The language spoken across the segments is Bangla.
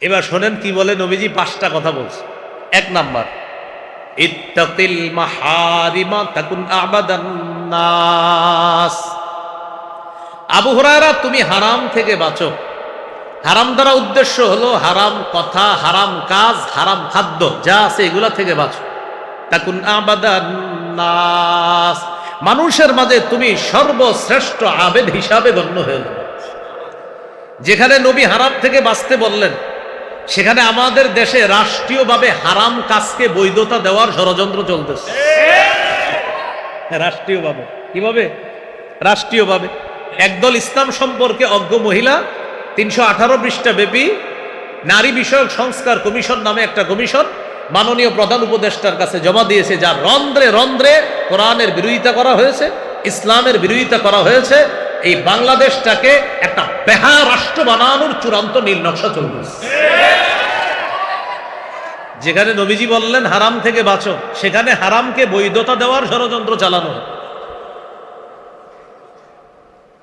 এবার শোনেন কি বলে নবীজি, 5টা কথা বলছে। 1 নাম্বার, ইত্তাকিল মাহারিমা তাকুন আবাদান নাস। আবু হুরায়রা, তুমি হারাম থেকে বাঁচো। হারাম দ্বারা উদ্দেশ্য হলো হারাম কথা, হারাম কাজ, হারাম খাদ্য যা আছে এগুলা থেকে বাঁচো। তাকুন আবাদান নাস, মানুষের মাঝে তুমি সর্বশ্রেষ্ঠ আবেদ হিসাবে গণ্য হয়ে যাবে। যেখানে নবী হারাম থেকে বাঁচতে বললেন, সেখানে আমাদের দেশে রাষ্ট্রীয়ভাবে হারাম কাজকে বৈধতা দেওয়ার ষড়যন্ত্র চলতেছে। রাষ্ট্রীয়ভাবে। কিভাবে? রাষ্ট্রীয়ভাবে একদল ইসলাম সম্পর্কে অজ্ঞ মহিলা 318 পৃষ্ঠা ব্যাপী নারী বিষয়ক সংস্কার কমিশন নামে একটা কমিশন মাননীয় প্রধান উপদেষ্টার কাছে জমা দিয়েছে, যা রন্ধ্রে রন্ধ্রে কোরআনের বিরোধিতা করা হয়েছে, ইসলামের বিরোধিতা করা হয়েছে। এই বাংলাদেশটাকে একটা বেহা রাষ্ট্র বানানোর চূড়ান্ত নীলনকশা চলতেছে। যেখানে নবীজি বললেন হারাম থেকে বাঁচো, সেখানে হারামকে বৈধতা দেওয়ার ষড়যন্ত্র চালানো হয়।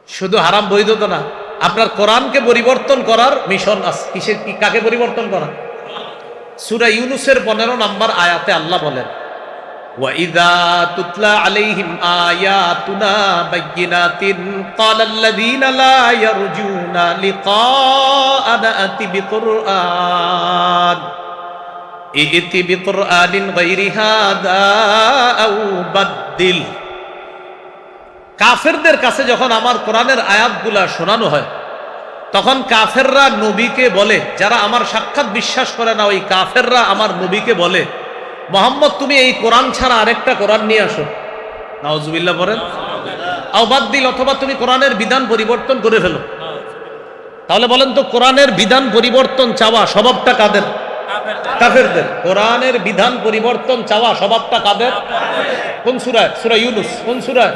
শুধু হারাম বৈধতা না, আপনার কোরআনকে পরিবর্তন করার মিশন আছে। কিসের? কাকে পরিবর্তন করা? সূরা ইউনূসের 15 নম্বর আয়াতে আল্লাহ বলেন, وَإِذَا تُتْلَى عَلَيْهِمْ آيَاتُنَا بَيِّنَاتٍ قَالَ الَّذِينَ لَا يَرْجُونَ لِقَاءَنَا ائْتِ بِقُرْآنٍ غَيْرِ هَذَا أَوْ بَدِّلْ। কাফেরদের কাছে যখন আমার কোরআনের আয়াতগুলা শোনানো হয়, তখন কাফেররা নবীকে বলে, যারা আমার সাক্ষাৎ বিশ্বাস করে না ওই কাফেররা আমার নবীকে বলে, মোহাম্মদ তুমি এই কোরআন ছাড়া আরেকটা কোরআন নিয়ে আসো। নাউজুবিল্লাহ বলেন। আও বাদদিল, অথবা তুমি কোরআনের বিধান পরিবর্তন করে ফেলো। তাহলে বলেন তো, কোরআনের বিধান পরিবর্তন চাওয়া স্বভাবটা কাদের? কাফেরদের। কোরআনের বিধান পরিবর্তন চাওয়া স্বভাবটা কাদের? কোন সূরায়? সূরা ইউনূস। কোন সূরায়?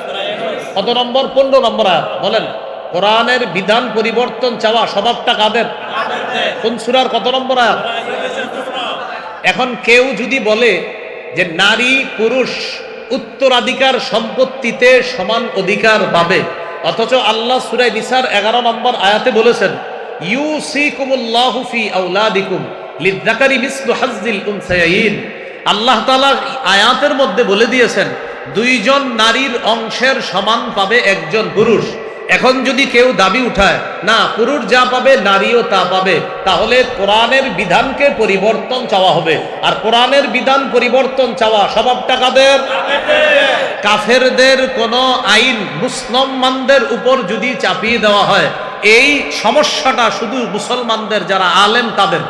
কত নম্বর? 15 নম্বর আয়াত। বলেন, কোরআনের বিধান পরিবর্তন চাওয়া স্বভাবটা কাদের? কোন সূরার কত নম্বর আয়াত? এখন কেউ যদি বলে যে নারী পুরুষ উত্তরাধিকার সম্পত্তিতে সমান অধিকার পাবে, অথচ আল্লাহ সূরা নিসার 11 নম্বর আয়াতে বলেছেন, ইউসিকুমুল্লাহু ফি আওলাদিকুম লিযযাকারি মিসলু হাজ্জিল উনসায়াইন। আল্লাহ তাআলা আয়াতের মধ্যে বলে দিয়েছেন, 2 জন নারীর অংশের সমান পাবে একজন পুরুষ। এখন যদি কেউ দাবি উঠায় না পুরুষ যা পাবে নারীও তা পাবে, তাহলে কোরআনের বিধানকে পরিবর্তন চাওয়া হবে। আর কোরআনের বিধান পরিবর্তন চাওয়া স্বভাবটা কাদের? কাফেরদের। কোন আইন মুসলমানদের উপর যদি চাপিয়ে দেওয়া হয়, এই সমস্যাটা শুধু মুসলমানদের যারা আলেম তাদের।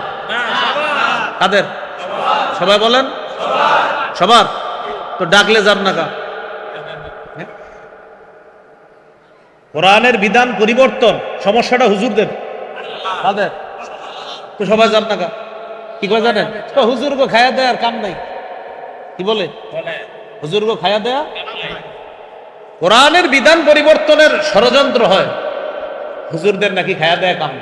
কাদের? সবাই বলেন। সবার। তো ডাকলে যান না কা? কোরআনের বিধান পরিবর্তন সমস্যাটা হুজুরদের। তাদের। তো সবাই যান না কা? কি করে জানেন? তো হুজুরকে খায়া দেয় আর কাম নাই। কি বলে? হুজুরকে খায়া দেয়া। কোরআনের বিধান পরিবর্তনের ষড়যন্ত্র হয়, হুজুরদের নাকি খায়া দেয়া কাম।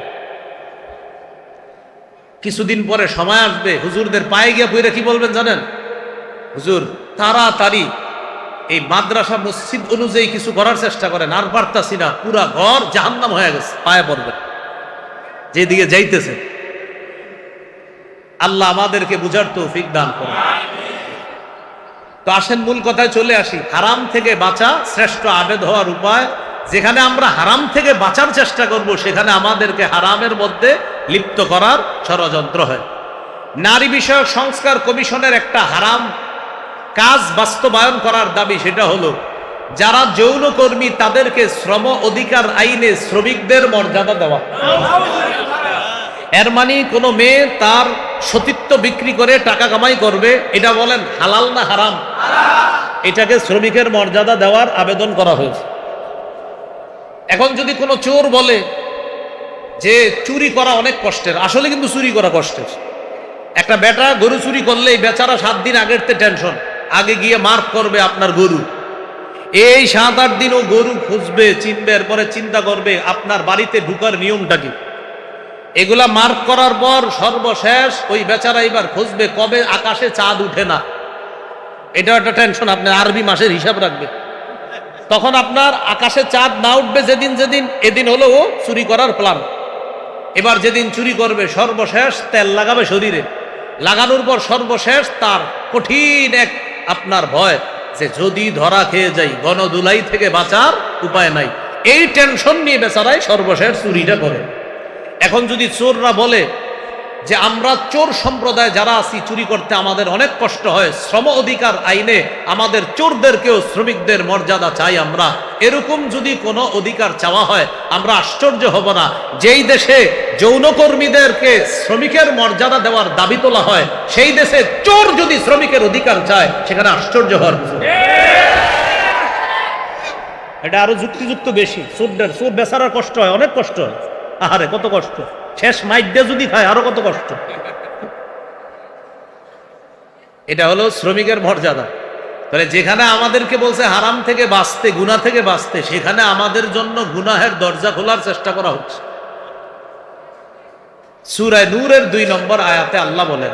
কিছুদিন পরে সময় আসবে, হুজুরদের পায়ে গিয়ে পইরা কি বলবেন জানেন? হুজুর তাড়াতাড়ি এই মাদ্রাসা মসজিদ অনুযায়ী কিছু করার চেষ্টা করেন, আর পারতাছি না, পুরা ঘর জাহান্নাম হয়ে গেছে। পায়ে পড়বেন যেদিকে যাইতেছে। আল্লাহ আমাদেরকে বুঝার তৌফিক দান করুন। তো আসেন মূল কথায় চলে আসি। হারাম থেকে বাঁচা শ্রেষ্ঠ আবেদ হওয়ার উপায়। যেখানে আমরা হারাম থেকে বাঁচার চেষ্টা করব, সেখানে আমাদেরকে হারামের মধ্যে লিপ্ত করার ষড়যন্ত্র হয়। নারী বিষয়ক সংস্কার কমিশনের একটা হারাম কাজ বাস্তবায়ন করার দাবি, সেটা হলো যারা যৌনকর্মী তাদেরকে শ্রম অধিকার আইনে শ্রমিকদের মর্যাদা দেওয়া। এর মানে কোনো মেয়ে তার সতীত্ব বিক্রি করে টাকা কামাই করবে, এটা বলেন হালাল না হারাম? এটাকে শ্রমিকের মর্যাদা দেওয়ার আবেদন করা হয়েছে। এখন যদি কোনো চোর বলে যে চুরি করা অনেক কষ্টের, আসলে কিন্তু চুরি করা কষ্টের। একটা বেটা গরু চুরি করলে এই বেচারা 7 দিন আগের টেনশন, আগে গিয়ে মার্ক করবে আপনার গরু। এই 7-8 দিন ও গরু খুঁজবে, চিনবে, এরপরে চিন্তা করবে আপনার বাড়িতে ঢুকার নিয়মটা কি। এগুলা মার্ক করার পর সর্বশেষ ওই বেচারা এবার খুঁজবে কবে আকাশে চাঁদ উঠে না। এটা একটা টেনশন, আপনার আরবি মাসের হিসাব রাখবে। তখন আপনার আকাশে চাঁদ না উঠবে যেদিন, এদিন হলো ও চুরি করার প্ল্যান। এবার যেদিন চুরি করবে সর্বশেষ তেল লাগাবে শরীরে, লাগানোর পর সর্বশেষ তার কঠিন এক আপনার ভয় যে যদি ধরা খেয়ে যাই গণধুলাই থেকে বাঁচার উপায় নাই। এই টেনশন নিয়ে বেচারাই সর্বশেষ চুরিটা করে। এখন যদি চোররা বলে যে আমরা চোর সম্প্রদায় যারা আছি চুরি করতে আমাদের অনেক কষ্ট হয়, শ্রম অধিকার আইনে আমাদের চোরদেরকেও শ্রমিকদের মর্যাদা চাই আমরা, এরকম যদি কোনো অধিকার চাওয়া হয় আমরা আশ্চর্য হব না। যেই দেশে যৌনকর্মীদেরকে শ্রমিকের মর্যাদা দেওয়ার দাবি তোলা হয় সেই দেশে চোর যদি শ্রমিকের অধিকার চায় সেখানে আশ্চর্য হওয়ার কিছু। এটা আরো যুক্তিযুক্ত বেশি। চোর বেচারার কষ্ট হয়, অনেক কষ্ট হয়। আহারে কত কষ্ট, শেষ মাইট দিয়ে যদি খায় আরো কত কষ্ট। এটা হলো শ্রমিকের মর্যাদা। তাহলে যেখানে আমাদেরকে বলছে হারাম থেকে বাঁচতে, গুনাহ থেকে বাঁচতে, সেখানে আমাদের জন্য গুনাহের দরজা খোলার চেষ্টা করা হচ্ছে। সূরা নূরের 2 নম্বর আয়াতে আল্লাহ বলেন,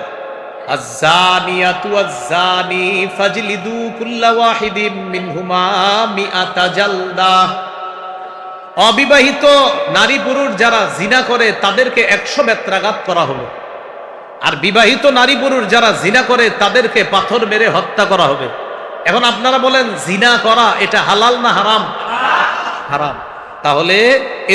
আয-যানিয়াতু ওয়াজ-যানি ফাজলিদু কুল্লা ওয়াহিদিম মিনহুমা মিআতা জালদা। অবিবাহিত নারী পুরুষ যারা জিনা করে তাদেরকে 100 বেত্রাঘাত করা হবে, আর বিবাহিত নারী পুরুষ যারা জিনা করে তাদেরকে পাথর মেরে হত্যা করা হবে। এখন আপনারা বলেন জিনা করা এটা হালাল না হারাম? হারাম। তাহলে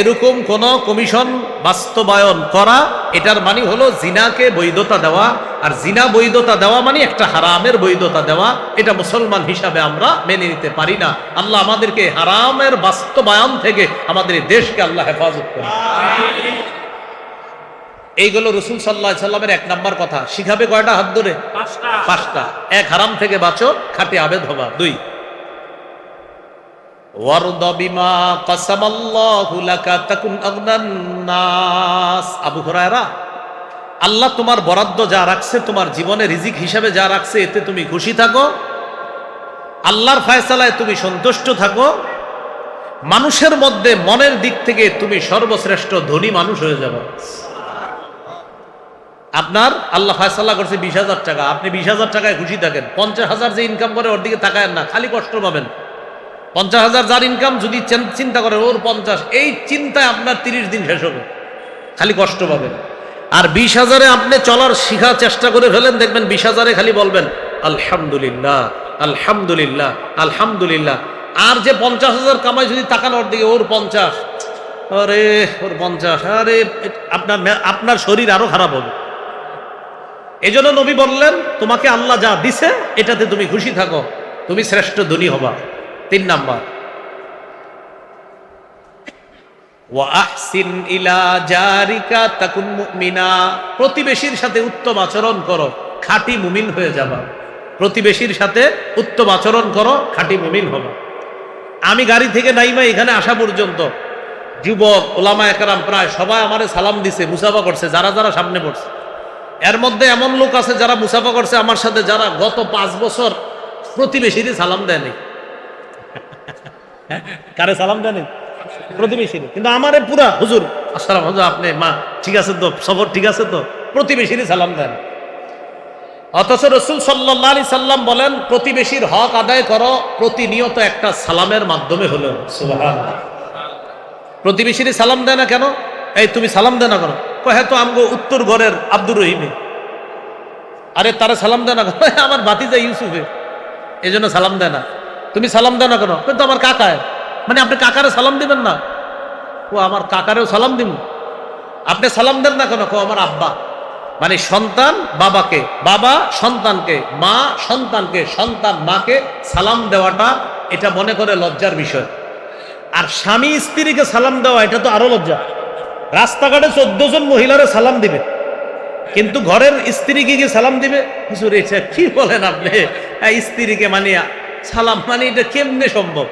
এরকম কোন কমিশন বাস্তবায়ন করা, এটার মানে হলো জিনাকে বৈধতা দেওয়া, আর জিনা বৈধতা দেওয়া মানে একটা হারামের বৈধতা দেওয়া। এটা মুসলমান হিসাবে আমরা মেনে নিতে পারি না। আল্লাহ আমাদেরকে হারামের বাস্তবায়ন থেকে আমাদের দেশকে আল্লাহ হেফাজত করে। এইগুলো রাসূল সাল্লাল্লাহু আলাইহি সাল্লামের 1 নাম্বার কথা। শিখাবে কয়টা? হাত ধরে 5টা। 1, হারাম থেকে বাঁচো, খাঁটি আবেদ হবা। 2, ওয়ারদা বিমা কাসামাল্লাহু লাকা তাকুন আগনান নাস। আবু হুরায়রা, আল্লাহ তোমার বরাদ্দ যা রাখছে, তোমার জীবনে রিজিক হিসাবে যা রাখছে, এতে তুমি খুশি থাকো, আল্লাহর ফয়সালায় তুমি সন্তুষ্ট থাকো, মানুষের মধ্যে মনের দিক থেকে তুমি সর্বশ্রেষ্ঠ ধনী মানুষ হয়ে যাবে। আপনার আল্লাহ ফয়সালা করছে 20,000 টাকা, আপনি 20,000 টাকায় খুশি থাকেন। 50,000 যে ইনকাম করে ওর দিকে তাকায়েন না, খালি কষ্ট পাবেন। 50,000 যার ইনকাম, যদি চিন্তা করেন ওর 50, এই চিন্তায় আপনার 30 দিন শেষ হবে, খালি কষ্ট পাবেন। আর 20,000-এ আপনি চলার শিখার চেষ্টা করে ফেলেন, দেখবেন 20,000-এ খালি বলবেন আলহামদুলিল্লাহ আলহামদুলিল্লাহ আলহামদুলিল্লাহ। আর যে 50,000 কামাই, যদি তাকান ওর দিকে, ওর 50, আরে ওর 50, আরে আপনার শরীর আরো খারাপ হবে। এই জন্য নবী বললেন তোমাকে আল্লাহ যা দিছে এটাতে তুমি খুশি থাকো, তুমি শ্রেষ্ঠ ধনী হবা। 3 নাম্বার, ওয়া আহসিন ইলা জারিকা তাকুন মুমিনা। প্রতিবেশীর সাথে উত্তম আচরণ করো, খাঁটি মুমিন হয়ে যাবা। প্রতিবেশীর সাথে উত্তম আচরণ করো, খাঁটি মুমিন হবা। আমি গাড়ি থেকে নাইমা এখানে আসা পর্যন্ত যুবক ওলামা একরাম প্রায় সবাই আমারে সালাম দিছে, মুসাফা করছে, যারা যারা সামনে পড়ছে। এর মধ্যে এমন লোক আছে যারা মুসাফা করছে আমার সাথে, যারা গত 5 বছর প্রতিবেশীরই সালাম দেয়নি। কারে সালাম দেয়নি? প্রতিবেশীরই। কিন্তু আমারে পুরা হুজুর আসসালাম, হুজুর আপনি মা ঠিক আছে তো, সফর ঠিক আছে তো, প্রতিবেশীরই সালাম দেন। অথচ রাসূল সাল্লাল্লাহু আলাইহি সাল্লাম বলেন প্রতিবেশীর হক আদায় করো প্রতিনিয়ত একটা সালামের মাধ্যমে হলো। সুবহানাল্লাহ। প্রতিবেশীরই সালাম দেয় না কেন? এই তুমি সালাম দেয় না কেন? হ্যাঁ তো আমগো উত্তর ঘরের আব্দুর রহিমে। আরে তারা সালাম দেয় না কেন? আমার ভাতিজা ইউসুফে, এই জন্য সালাম দেয় না। তুমি সালাম দেয় না কেন? কিন্তু আমার কাকায়। মানে আপনি কাকারে সালাম দিবেন না? ও আমার কাকারেও সালাম দিব। আপনি সালাম দেন না কেন? আমার আব্বা। মানে সন্তান বাবাকে, বাবা সন্তানকে, মা সন্তানকে, সন্তান মাকে সালাম দেওয়াটা এটা মনে করে লজ্জার বিষয়। আর স্বামী স্ত্রীকে সালাম দেওয়া এটা তো আরো লজ্জা। রাস্তাঘাটে 14 জন মহিলারে সালাম দিবে, কিন্তু ঘরের স্ত্রীকে কি সালাম দিবে? হুজুর এটা কি বলেন আপনি? স্ত্রীকে মানে সালাম, মানে এটা কেমনে সম্ভব?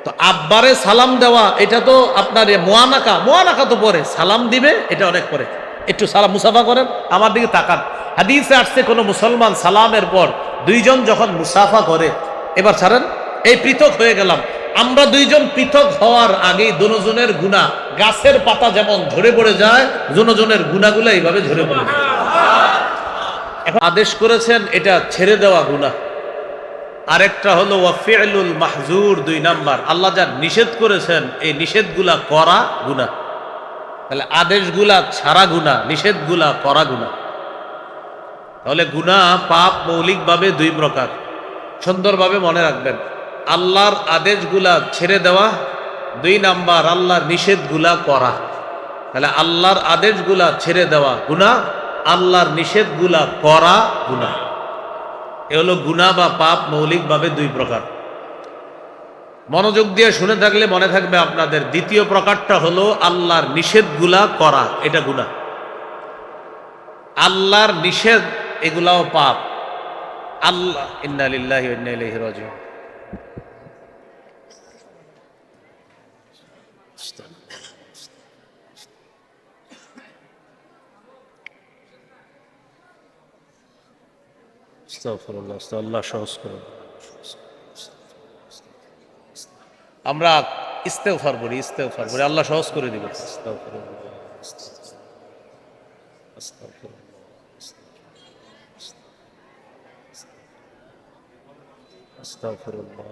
তো আব্বারে সালাম দেওয়া এটা তো আপনার মোয়ানাকা তো পরে, সালাম দিবে এটা অনেক পরে। একটু সালাম মুসাফা করেন, আমার দিকে তাকান। হাদিসে আসছে কোন মুসলমান সালামের পর 2 জন যখন মুসাফা করে, এবার ছাড়েন, এই পৃথক হয়ে গেলাম, আমরা 2 জন পৃথক হওয়ার আগে দুজনের গুনাহ গাছের পাতা যেমন ঝরে পড়ে যায়, দুজনের গুনাহগুলো এইভাবে ঝরে পড়ে যায়। এখন আদেশ করেছেন এটা ছেড়ে দেওয়া গুনাহ। আরেকটা হলো ওয়া ফি'লুল মাহজুর, 2 নাম্বার, আল্লাহ যা নিষেধ করেছেন এই নিষেধগুলা করা গুনাহ। তাহলে আদেশগুলা ছাড়া গুনাহ, নিষেধগুলা করা গুনাহ। তাহলে গুনাহ পাপ মৌলিকভাবে দুই প্রকার, সুন্দরভাবে মনে রাখবেন। আল্লাহর আদেশগুলা ছেড়ে দেওয়া, 2 নাম্বার আল্লাহর নিষেধগুলা করা। তাহলে আল্লাহর আদেশগুলা ছেড়ে দেওয়া গুনাহ, আল্লাহর নিষেধগুলা করা গুনাহ। এ হলো গুনাহ বা পাপ মৌলিকভাবে 2 প্রকার। মনোযোগ দিয়ে শুনে থাকলে মনে থাকবে আপনাদের। দ্বিতীয় প্রকারটা হলো আল্লাহর নিষেধগুলা করা, এটা গুনাহ। আল্লাহর নিষেধ এগুলাও পাপ। আল্লাহ, ইন্না লিল্লাহি ওয়া ইন্না ইলাইহি রাজিউন। আস্তাগফিরুল্লাহ, আল্লাহ সহজ করুন। আমরা ইস্তেগফার করি, ইস্তেগফার করি, আল্লাহ সহজ করে দিবে। আস্তাগফিরুল্লাহ, আস্তাগফিরুল্লাহ, আস্তাগফিরুল্লাহ।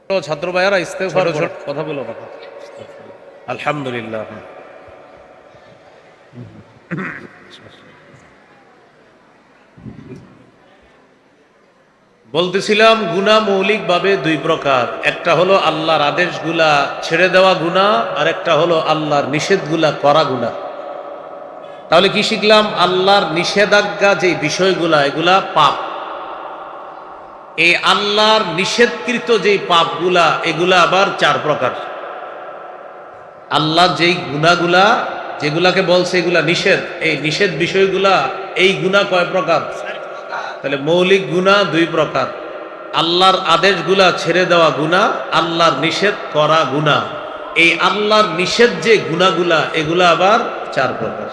তো ছাত্র ভাইয়ারা ইস্তেগফার করে কথা বলো না। আলহামদুলিল্লাহ। বলতেছিলাম গুনাহ মৌলিকভাবে 2 প্রকার। একটা হলো আল্লাহর আদেশগুলা ছেড়ে দেওয়া গুনাহ, আর একটা হলো আল্লাহর নিষেধগুলা করা গুনাহ। তাহলে কি শিখলাম? আল্লাহর নিষেধাজ্ঞা যে বিষয়গুলা, এগুলা পাপ। এই আল্লাহর নিষেধকৃত যেই পাপগুলা, এগুলা আবার 4 প্রকার। আল্লাহ যেই গুনাহগুলা, যেগুলাকে বলছে এগুলা নিষেধ, এই নিষেধ বিষয়গুলা, এই গুনাহ কয় প্রকার? তাহলে মৌলিক গুনাহ 2 প্রকার। আল্লাহর আদেশগুলা ছেড়ে দেওয়া গুনাহ, আল্লাহর নিষেধ করা গুনাহ। এই আল্লাহর নিষেধ যে গুনাহগুলা, এগুলা আবার 4 প্রকার।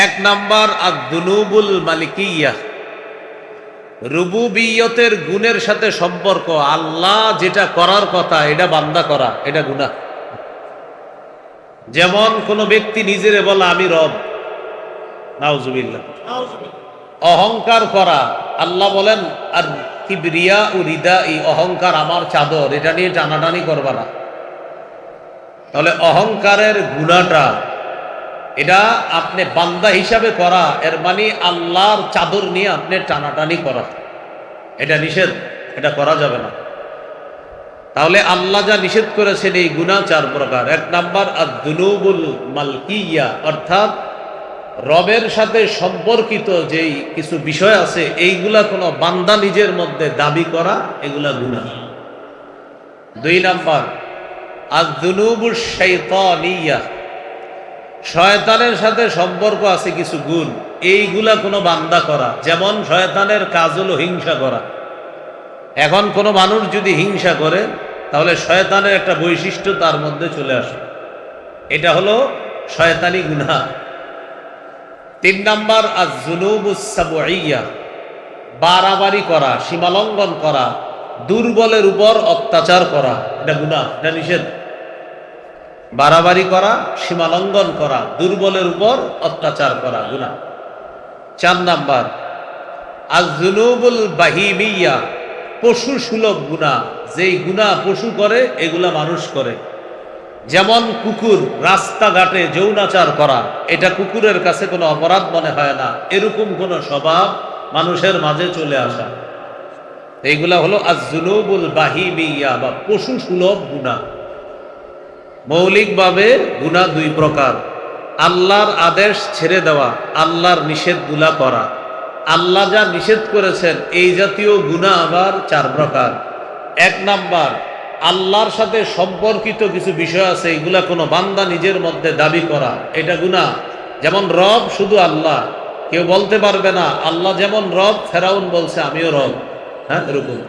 1 নাম্বার আদ-দুনুবুল মালিকিয়া, রুবুবিয়তের গুণের সাথে সম্পর্ক। আল্লাহ যেটা করার কথা এটা বান্দা করা, এটা গুনাহ। যেমন কোন ব্যক্তি নিজেরে বলা আমি রব, নাউজুবিল্লাহ। অহংকার করা, আল্লাহ বলেন আর কিবরিয়া ও রিদাই, অহংকার আমার চাদর, এটা নিয়ে টানাটানি করবা না। তাহলে অহংকারের গুনাহটা, এটা আপনি বান্দা হিসাবে করা, এর মানে আল্লাহর চাদর নিয়ে আপনি টানাটানি করা, এটা নিষেধ, এটা করা যাবে না। তাহলে আল্লাহ যা নিষেধ করেছেন এই গুনাহ 4 প্রকার। 1 নাম্বার আদ-দুনুবুল মালকিয়া, অর্থাৎ রবের সাথে সম্পর্কিত যেই কিছু বিষয় আছে, এইগুলা কোনো বান্দা নিজের মধ্যে দাবি করা, এগুলা গুনাহ। 2 নাম্বার আদ-দুনুবুশ শাইতানিয়া, শয়তানের সাথে সম্পর্ক আছে কিছু গুণ, এইগুলা কোনো বান্দা করা। যেমন শয়তানের কাজ হলো হিংসা করা। এখন কোনো মানুষ যদি হিংসা করে, তাহলে শয়তানের একটা বৈশিষ্ট্য তার মধ্যে চলে আসে, এটা হলো শয়তানি গুনাহ। 3 নাম্বার আয-যুনুবুস সাবঈয়া, বাড়াবাড়ি করা, সীমালঙ্ঘন করা, দুর্বলের উপর অত্যাচার করা, এটা গুনাহ, এটা নিষেধ। বাড়াবাড়ি করা, সীমালঙ্ঘন করা, দুর্বলের উপর অত্যাচার করা গুনাহ। 4 নাম্বার আয-যুনুবুল বাহিমিয়া, পশু সুলভ গুনাহ, যেই গুনাহ পশু করে এগুলা মানুষ করে। যেমন কুকুর রাস্তাঘাটে যৌনাচার করা, এটা কুকুরের কাছে কোনো অপরাধ মনে হয় না, এরকম কোনো স্বভাব মানুষের মাঝে চলে আসা, এইগুলা হলো আয-যুনুবুল বাহিমিয়া বা পশু সুলভ গুনাহ। মৌলিকভাবে গুনাহ 2 প্রকার। আল্লাহর আদেশ ছেড়ে দেওয়া, আল্লাহর নিষেধগুলা করা। আল্লাহ যা নিষেধ করেছেন এই জাতীয় গুনাহ আবার 4 প্রকার। 1 নাম্বার আল্লাহর সাথে সম্পর্কিত কিছু বিষয় আছে, এগুলা কোনো বান্দা নিজের মধ্যে দাবি করা, এটা গুনাহ। যেমন রব শুধু আল্লাহ, কেউ বলতে পারবে না আল্লাহ যেমন রব, ফেরাউন বলছে আমিও রব, হ্যাঁ এরকম।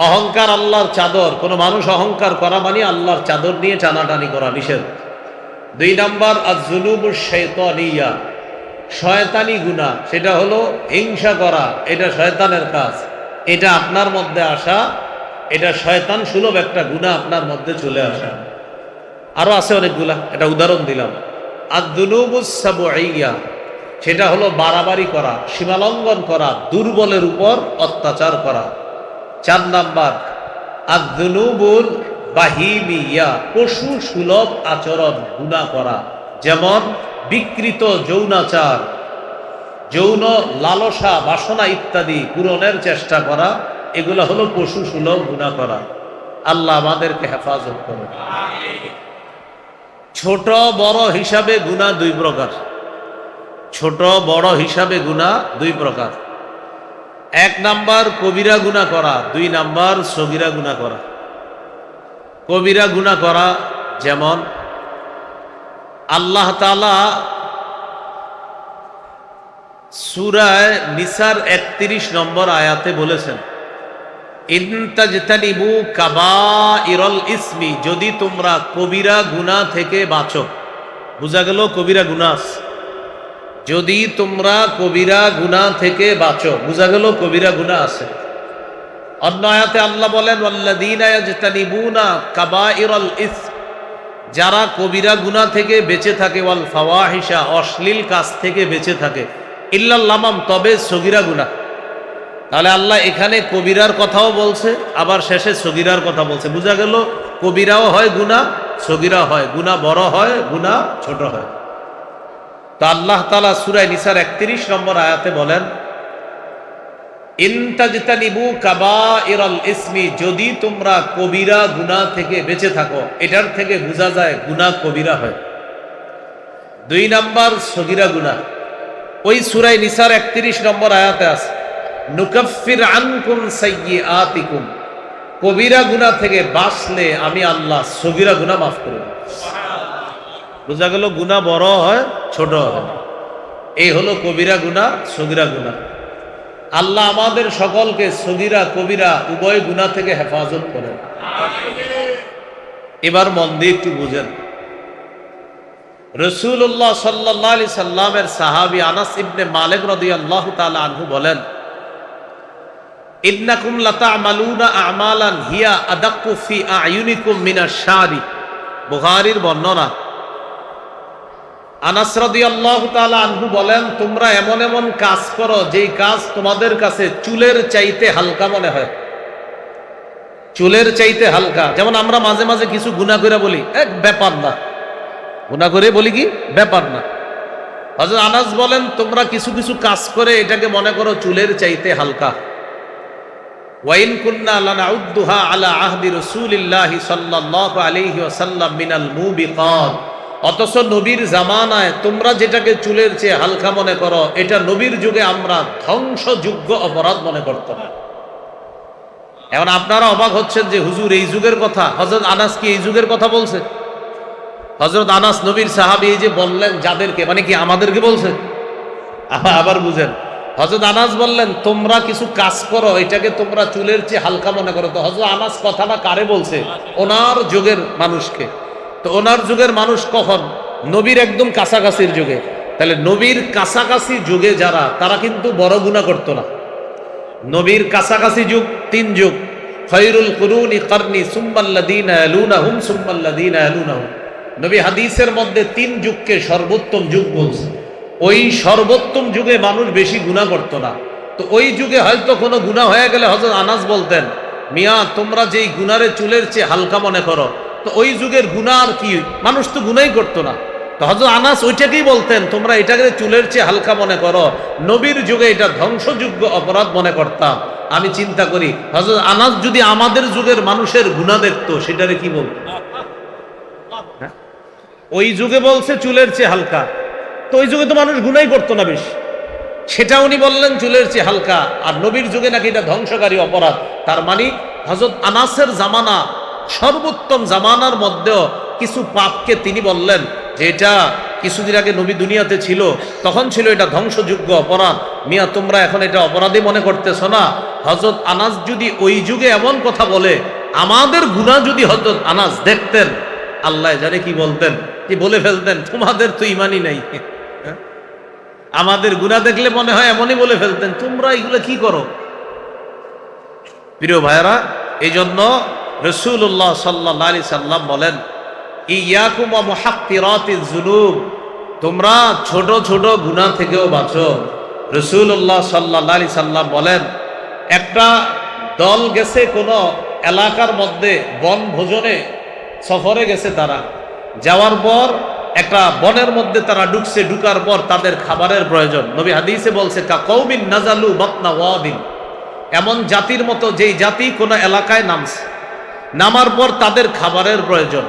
অহংকার আল্লাহর চাদর, কোনো মানুষ অহংকার করা মানে আল্লাহর চাদর নিয়ে টানাটানি করা, নিষেধ। 2 নাম্বার আয-যুনুবুশ শাইতানিয়া, শয়তানি গুনাহ, সেটা হলো হিংসা করা, এটা শয়তানের কাজ, এটা আপনার মধ্যে আসা, এটা শয়তান সুলভ একটা গুনাহ আপনার মধ্যে চলে আসা। আরো আছে অনেকগুলা, এটা উদাহরণ দিলাম। আদ-দুনুবুস সাবঈয়া, সেটা হলো বাড়াবাড়ি করা, সীমালঙ্ঘন করা, দুর্বলের উপর অত্যাচার করা। 4 নাম্বার আদ-দুনুবুল বাহিমিয়া, পশু সুলভ আচরণ গুনাহ করা, যেমন বিকৃত যৌনাচার, যৌন লালসা বাসনা ইত্যাদি পূরণের চেষ্টা করা, এগুলো হলো পশু সুলভ গুনাহ করা। আল্লাহ আমাদেরকে হেফাজত করে। ছোট বড় হিসাবে গুনাহ দুই প্রকার। ছোট বড় হিসাবে গুনাহ দুই প্রকার। এক নাম্বার কবিরা গুনাহ করা, দুই নাম্বার সগীরা গুনাহ করা। কবিরা গুনাহ করা যেমন আল্লাহ তাআলা সূরা নিসার 31 নম্বর আয়াতে বলেছেন, ইন তাজতানিবু কাবাইরাল ইসমি, যদি তোমরা কবিরা গুনাহ থেকে বাঁচো। বুঝা গেল কবিরা গুনাহ। যদি তোমরা কবিরা গুনাহ থেকে বাঁচো, বুঝা গেল কবিরা গুনাহ আছে। অন্য আয়াতে আল্লাহ বলেন, ওয়াল্লাযীনা ইয়াজতানিবুনা কাবাইরাল ইসম, যারা কবিরা গুনাহ থেকে বেঁচে থাকে, ওয়াল ফাওয়াহিশা, অশ্লীল কাজ থেকে বেঁচে থাকে, ইল্লাল লামাম, তবে সগীরা গুনাহ। তাহলে আল্লাহ এখানে কবিরার কথাও বলছে, আবার শেষে সগীরার কথা বলছে। বুঝা গেল কবিরাও হয় গুনাহ, সগীরা হয়, গুনাহ বড় হয়, গুনাহ ছোট হয়। তো আল্লাহ তাআলা সূরা নিসার 31 নম্বর আয়াতে বলেন, ইন তাজতানিবু কাবাইরাল ইসমি, যদি তোমরা কবিরা গুনাহ থেকে বেঁচে থাকো। এটার থেকে বোঝা যায় গুনাহ কবিরা হয়। দুই নাম্বার সগীরা গুনাহ, ওই সূরা নিসার 31 নম্বর আয়াতে আছে, নুকাফির আনকুম সাইয়্যাতিকুম, কবিরা গুনাহ থেকে বাঁচলে আমি আল্লাহ সগীরা গুনাহ মাফ করে দেব। বোঝা গেল গুনাহ বড় হয়, ছোট হয়। এই হলো কবিরা গুনাহ, সগীরা গুনাহ। আল্লাহ আমাদের সকলকে সগীরা কবিরা উভয় গুনাহ থেকে হেফাজত করেন। এবার মন দিয়ে একটু বুঝেন, রাসূলুল্লাহ সাল্লাল্লাহু আলাইহি সাল্লামের সাহাবী আনাস ইবনে মালিক রাদিয়াল্লাহু তাআলা আনহু বলেন, ইন্নাকুম লাতা'মালুনা আমালান হিয়া আদাক্কু ফি আ'য়ুনিকুম মিনাশ শারি। বুখারীর বর্ণনা। আনাস রাদিয়াল্লাহু তাআলা আনহু বলেন, তোমরা এমন এমন কাজ করো যেই কাজ তোমাদের কাছে চুলের চাইতে হালকা মনে হয়। চুলের চাইতে হালকা। যেমন আমরা মাঝে মাঝে কিছু গুনাহ করে বলি, এক ব্যাপার না, গুনাহ করে বলি কি ব্যাপার না। হযরত আনাস বলেন, তোমরা কিছু কিছু কাজ করে এটাকে মনে করো চুলের চাইতে হালকা। ওয়াইন কুন্না লানাউদ্দুহা আলা আহদি রাসূলিল্লাহি সাল্লাল্লাহু আলাইহি ওয়াসাল্লাম মিনাল মুবিকাত, অথচ নবীর জামানায় তোমরা যেটাকে চুলের চেয়ে হালকা মনে করো, এটা নবীর যুগে আমরা ধ্বংসযোগ্য অপরাধ মনে করতাম। এখন আপনারা অবাক হচ্ছেন যে হুজুর এই যুগের কথা, হযরত আনাস কি এই যুগের কথা বলছে? হযরত আনাস নবীর সাহাবী, এই যে বললেন যাদেরকে, মানে কি আমাদেরকে বলছে? আবার বুঝেন, হযরত আনাস বললেন তোমরা কিছু কাজ করো এটাকে তোমরা চুলের চেয়ে হালকা মনে করো। তো হযরত আনাস কথাটা কারে বলছে? ওনার যুগের মানুষকে। তো ওনার যুগের মানুষ কখন? নবীর একদম কাছাকাছির যুগে। তাহলে নবীর কাছাকাছি যুগে যারা, তারা কিন্তু বড় গুনাহ করতো না। নবীর কাছাকাছি যুগ 3 যুগ, খায়রুল কুরুনি কারনি সুম্মাল্লাযীনা ইয়ালুনাহুম সুম্মাল্লাযীনা ইয়ালুনাহুম। নবী হাদিসের মধ্যে 3 যুগকে সর্বোত্তম যুগ বলছে। ওই সর্বোত্তম যুগে মানুষ বেশি গুনাহ করতো না। তো ওই যুগে হয়তো কোনো গুনাহ হয়ে গেলে হযরত আনাস বলতেন, মিয়া তোমরা যেই গুনারে চুলের চেয়ে হালকা মনে করো, তো ওই যুগের গুনাহ আর কি, মানুষ তো গুনাহই করতো না। তো হযরত আনাস ওইটাকেই বলতেন, তোমরা এটাকে চুলের চেয়ে হালকা মনে করো, নবীর যুগে এটা ধ্বংসযোগ্য অপরাধ মনে করতাম। আমি চিন্তা করি হযরত আনাস যদি আমাদের যুগের মানুষের গুনাহ দেখতো, সেটারে কি বলতো? ওই যুগে বলছে চুলের চেয়ে হালকা, তো ওই যুগে তো মানুষ গুনাহই করতো না বেশি, সেটা উনি বললেন চুলের চেয়ে হালকা। আর নবীর যুগে নাকি এটা ধ্বংসকারী অপরাধ। তার মানে হযরত আনাসের জামানা সর্বোত্তম জামানার মধ্যেও কিছু পাপকে তিনি বললেন যে এটা কিছুদিন আগে নবী দুনিয়াতে ছিল, তখন ছিল এটা ধ্বংসযোগ্য অপরাধ। মিয়া তোমরা এখন এটা অপরাধী মনে করতেছ না? হযরত আনাস যদি ওই যুগে এমন কথা বলে, আমাদের গুনাহ যদি হযরত আনাস দেখতেন, আল্লাহ জানে কি বলতেন, কি বলে ফেলতেন, তোমাদের তো ঈমানই নাই। আমাদের গুনাহ দেখলে মনে হয় এমনই বলে ফেলতেন, তোমরা এগুলো কি করো? প্রিয় ভাইরা, এই জন্য রাসূলুল্লাহ সাল্লাল্লাহু আলাইহি সাল্লাম বলেন, ইয়াকুম ওয়া মুহাক্কিরাতিজ যুনুব, তোমরা ছোট ছোট গুনাহ থেকেও বাঁচো। রাসূলুল্লাহ সাল্লাল্লাহু আলাইহি সাল্লাম বলেন, একটা দল গেছে কোনো এলাকার মধ্যে বন ভোজনে সফরে গেছে তারা। যাওয়ার পর একটা বনের মধ্যে তারা ঢুকছে, ঢুকার পর তাদের খাবারের প্রয়োজন। নবী হাদিসে বলছে কা কওমিন নাজালু বাতনা ওয়াদিন, এমন জাতির মতো যেই জাতি কোন এলাকায় নামছে, নামার পর তাদের খাবারের প্রয়োজন।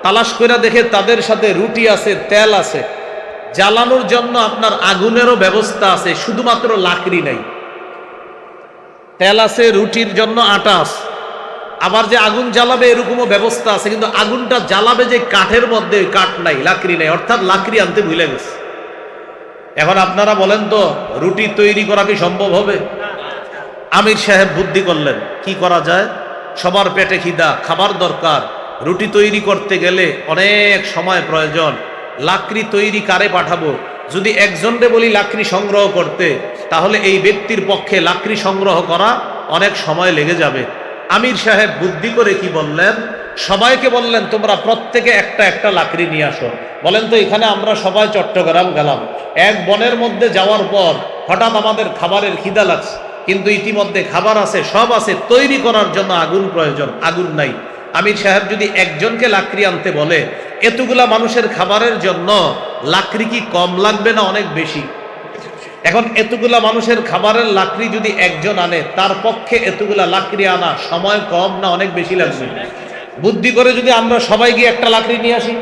তালাশ করে দেখে তাদের সাথে রুটি আছে, তেল আছে, জ্বালানোর জন্য আপনার আগুনেরও ব্যবস্থা আছে, শুধুমাত্র লাকড়ি নাই। তেল আছে, রুটির জন্য আটা আছে, আবার যে আগুন জ্বালাবে এরকমও ব্যবস্থা আছে, কিন্তু আগুনটা জ্বালাবে যে কাঠের মধ্যে, ওই কাঠ নাই, লাকড়ি নাই, অর্থাৎ লাকড়ি আনতে ভুলে গেছে। এখন আপনারা বলেন তো রুটি তৈরি করা কি সম্ভব হবে? আমির সাহেব বুদ্ধি করলেন কি করা যায়, সবার পেটে খিদা, খাবার দরকার, রুটি তৈরি করতে গেলে অনেক সময় প্রয়োজন, লাকড়ি তৈরি কারে পাঠাবো? যদি একজনকে বলি লাকড়ি সংগ্রহ করতে, তাহলে এই ব্যক্তির পক্ষে লাকড়ি সংগ্রহ করা অনেক সময় লেগে যাবে। আমির সাহেব বুদ্ধি করে কি বললেন, সবাইকে বললেন তোমরা প্রত্যেকে একটা একটা লাকড়ি নিয়ে আসো। বলেন তো এখানে আমরা সবাই চট্টগ্রাম গেলাম, এক বনের মধ্যে যাওয়ার পর হঠাৎ আমাদের খাবারের খিদা লাগছে, কিন্তু ইতিমধ্যে খাবার আছে, সব আছে, তৈরি করার জন্য আগুন প্রয়োজন, আগুন নাই। আমির সাহেব যদি একজনকে লাকড়ি আনতে বলে, এতগুলা মানুষের খাবারের জন্য লাকড়ি কি কম লাগবে না অনেক বেশি? এখন এতগুলা মানুষের খাবারের লাকড়ি যদি একজন আনে, তার পক্ষে এতগুলা লাকড়ি আনা সময় কম না অনেক বেশি লাগবে? বুদ্ধি করে যদি আমরা সবাই গিয়ে একটা লাকড়ি নিয়ে আসি,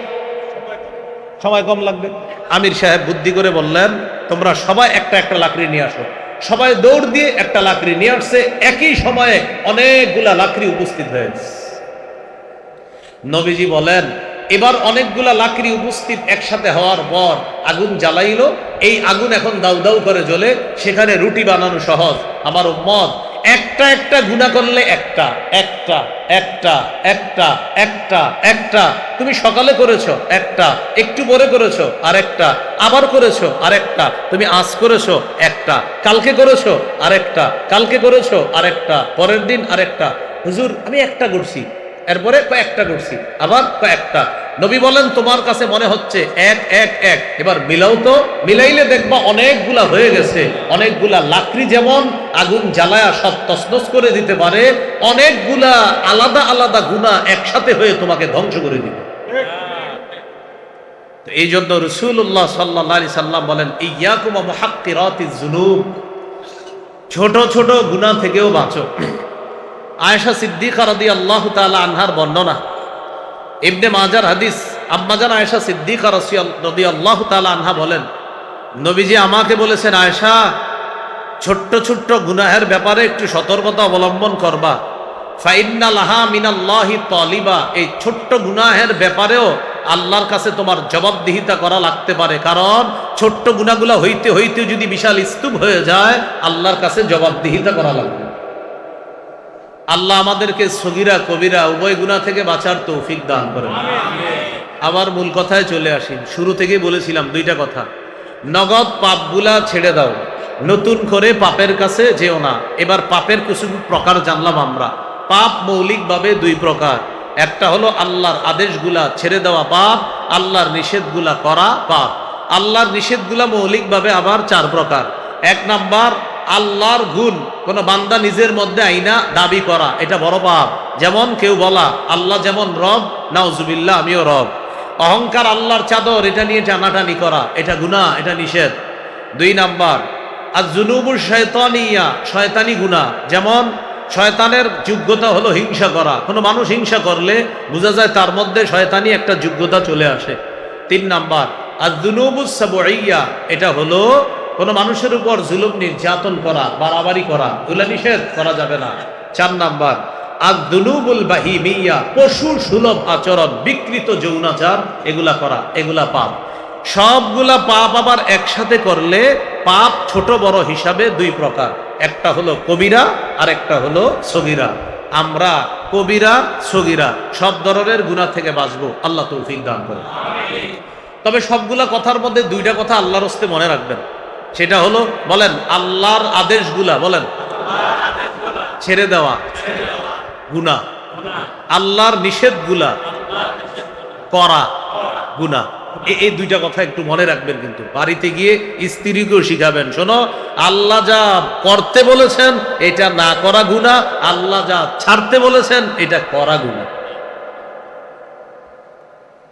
সময় কম লাগবে। আমির সাহেব বুদ্ধি করে বললেন তোমরা সবাই একটা একটা লাকড়ি নিয়ে আসো। সবাই দৌড় দিয়ে একটা লাকড়ি নিয়ে আসছে, একই সময়ে অনেকগুলা লাকড়ি উপস্থিত হয়েছে। নবীজি বলেন এবার অনেকগুলা লাকড়ি উপস্থিত একসাথে হওয়ার পর আগুন জ্বালাইলো, এই আগুন এখন দাউ দাউ করে জ্বলে, সেখানে রুটি বানানো সহজ। আমার উম্মত একটা একটা গুনাহ করলে একটা একটা একটা একটা একটা একটা, তুমি সকালে করেছো একটা, একটু পরে করেছো আরেকটা, আবার করেছো আরেকটা, তুমি আজ করেছো একটা, কালকে করেছো আরেকটা, কালকে করেছো আরেকটা, পরের দিন আরেকটা। হুজুর আমি একটা করছি, এরপরে কয়েকটা করছি, আবার কয়েকটা। নবী বলেন তোমার কাছে মনে হচ্ছে এক এক এক, এবার মিলাও তো, মিলাইলে দেখবা অনেকগুলা হয়ে গেছে। অনেকগুলা লাকড়ি যেমন আগুন জ্বালায়া সব তছনছ করে দিতে পারে, অনেকগুলা আলাদা আলাদা গুনাহ একসাথে হয়ে তোমাকে ধ্বংস করে দিবে। এই জন্য রাসূলুল্লাহ সাল্লাল্লাহু আলাইহি সাল্লাম বলেন ইয়াকুম ওয়া মুহাক্কিরাতিজ যুনুব, ছোট ছোট গুনাহ থেকেও বাঁচো। আয়েশা সিদ্দিকা রাদিয়াল্লাহু তাআলা আনহার বর্ণনা, ইবনে মাজার হাদিস, আম্মাজান আয়েশা সিদ্দিকা রাদিয়াল্লাহু তাআলা আনহা বলেন নবীজি আমাকে বলেছেন আয়েশা ছোট্ট ছোট্ট গুনাহের ব্যাপারে একটু সতর্কতা অবলম্বন করবা। ফাইন্না লাহা মিনাল্লাহি তালিবা, এই ছোট্ট গুনাহের ব্যাপারেও আল্লাহর কাছে তোমার জবাবদিহিতা করা লাগতে পারে, কারণ ছোট্ট গুনাহগুলো হইতে হইতে যদি বিশাল স্তূপ হয়ে যায় আল্লাহর কাছে জবাবদিহিতা করা লাগবে। আল্লাহ আমাদেরকে সগীরা কবিরা উভয় গুনাহ থেকে বাঁচার তৌফিক দান করেন। আবার মূল কথায় চলে আসি, শুরু থেকেই বলেছিলাম দুইটা কথা, নগদ পাপগুলা ছেড়ে দাও, নতুন করে পাপের কাছে যেও না। এবার পাপের কিছু প্রকার জানলাম আমরা। পাপ মৌলিকভাবে দুই প্রকার, একটা হলো আল্লাহর আদেশগুলা ছেড়ে দেওয়া পাপ, আল্লাহর নিষেধগুলা করা পাপ। আল্লাহর নিষেধগুলা মৌলিকভাবে আবার চার প্রকার। এক নাম্বার আল্লাহর গুণ কোন বান্দা নিজের মধ্যে আইনা দাবি করা, এটা বড় পাপ। যেমন কেউ বলা আল্লাহ যেমন রব, নাউজুবিল্লাহ আমিও রব। অহংকার আল্লাহর চাদর, এটা নিয়ে টানাটানি করা, এটা গুনাহ, এটা নিষেধ। দুই নাম্বার আয-যুনুবুশ শায়তানিয়া, শয়তানি গুনাহ। যেমন শয়তানের যোগ্যতা হলো হিংসা করা, কোনো মানুষ হিংসা করলে বোঝা যায় তার মধ্যে শয়তানি একটা যোগ্যতা চলে আসে। তিন নাম্বার আয-যুনুবুস সাবউইয়া, এটা হলো কোন মানুষের উপর জুলুম নির্যাতন করা, বাড়াবাড়ি করা, এগুলা নিষেধ করা যাবে না। চার নাম্বার আয-যুনুবুল বাহিমিয়া, পশু সুলভ আচরণ, বিকৃত যৌনাচার, এগুলা করা, এগুলা পাপ। সবগুলা পাপ আবার একসাথে করলে পাপ ছোট বড় হিসাবে দুই প্রকার, একটা হলো কবিরা আর একটা হলো সগীরা। আমরা কবিরা সগীরা সব ধরনের গুনাহ থেকে বাঁচবো, আল্লাহ তৌফিক দান করেন। তবে সবগুলা কথার মধ্যে দুইটা কথা আল্লাহর হস্তে মনে রাখবেন, সেটা হলো বলেন আল্লাহর আদেশগুলা, বলেন ছেড়ে দেওয়া গুনাহ, আল্লাহর নিষেধগুলা করা গুনাহ। এই দুইটা কথা একটু মনে রাখবেন, কিন্তু বাড়িতে গিয়ে স্ত্রীকেও শিখাবেন, শোনো আল্লাহ যা করতে বলেছেন এটা না করা গুনাহ, আল্লাহ যা ছাড়তে বলেছেন এটা করা গুনাহ।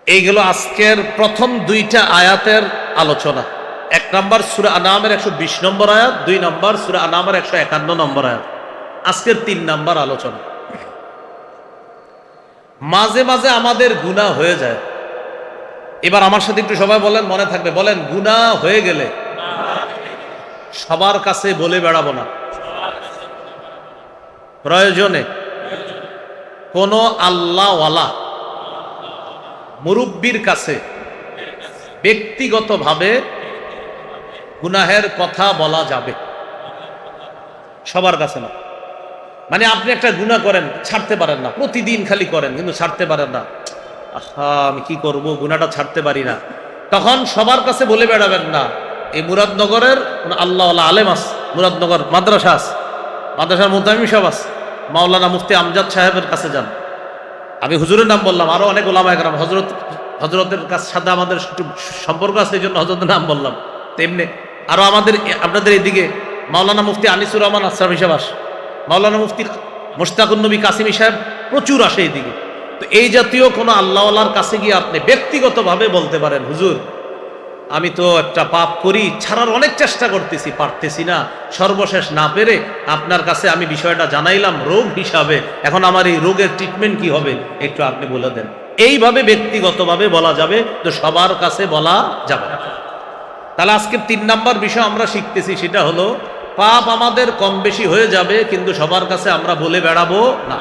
এইগুলো আজকের প্রথম দুইটা আয়াতের আলোচনা। 1 নম্বর সূরা আনামের 120 নম্বর আয়াত, 2 নম্বর সূরা আনামের 151 নম্বর আয়াত। আজকের 3 নম্বর আলোচনা। মাঝে মাঝে আমাদের গুনাহ হয়ে যায়। এবার আমার সাথে একটু সবাই বলেন, মনে থাকবে, বলেন গুনাহ হয়ে গেলে সবার কাছে বলে বেড়াবো না, প্রয়োজনে কোন আল্লাহওয়ালা মুরব্বির কাছে ব্যক্তিগতভাবে গুনাহের কথা বলা যাবে, সবার কাছে না। মানে আপনি একটা গুনাহ করেন, ছাড়তে পারেন না, প্রতিদিন খালি করেন কিন্তু ছাড়তে পারেন না, আহা আমি কি করব, গুনাহটা ছাড়তে পারি না, তখন সবার কাছে বলে বেড়াবেন না। এই মুরাদনগরের আল্লাহওয়ালা আলেম আছে, মুরাদনগর মাদ্রাসা আছে, মাদ্রাসার মুহতামিম সাহেব আছে, মাওলানা মুফতি আমজাদ সাহেবের কাছে যান। আমি হুজুরের নাম বললাম, আরো অনেক ওলামা একরাম, হজরতের সাথে আমাদের সম্পর্ক আছে এই জন্য হজরতের নাম বললাম। তেমনি আরো আমাদের আপনাদের এদিকে মাওলানা মুফতি আনিসুর রহমান আশরাফি সাহেব আসে, মাওলানা মুফতি মুশতাকুন নবী কাসিমি সাহেব প্রচুর আসে এইদিকে। তো এই জাতীয় কোনো আল্লাহওয়ালার কাছে গিয়ে আপনি ব্যক্তিগতভাবে বলতে পারেন, হুজুর আমি তো একটা পাপ করি, ছাড়ার অনেক চেষ্টা করতেছি, পারতেছি না, সর্বশেষ না পেরে আপনার কাছে আমি বিষয়টা জানাইলাম রোগ হিসাবে, এখন আমার এই রোগের ট্রিটমেন্ট কি হবে একটু আপনি বলে দেন। এইভাবে ব্যক্তিগতভাবে বলা যাবে, তো সবার কাছে বলা যাবে না। তাহলে আজকে 3 নম্বর বিষয় আমরা শিখতেছি, সেটা হলো পাপ আমাদের কম বেশি হয়ে যাবে কিন্তু সবার কাছে আমরা বলে বেড়াবো না।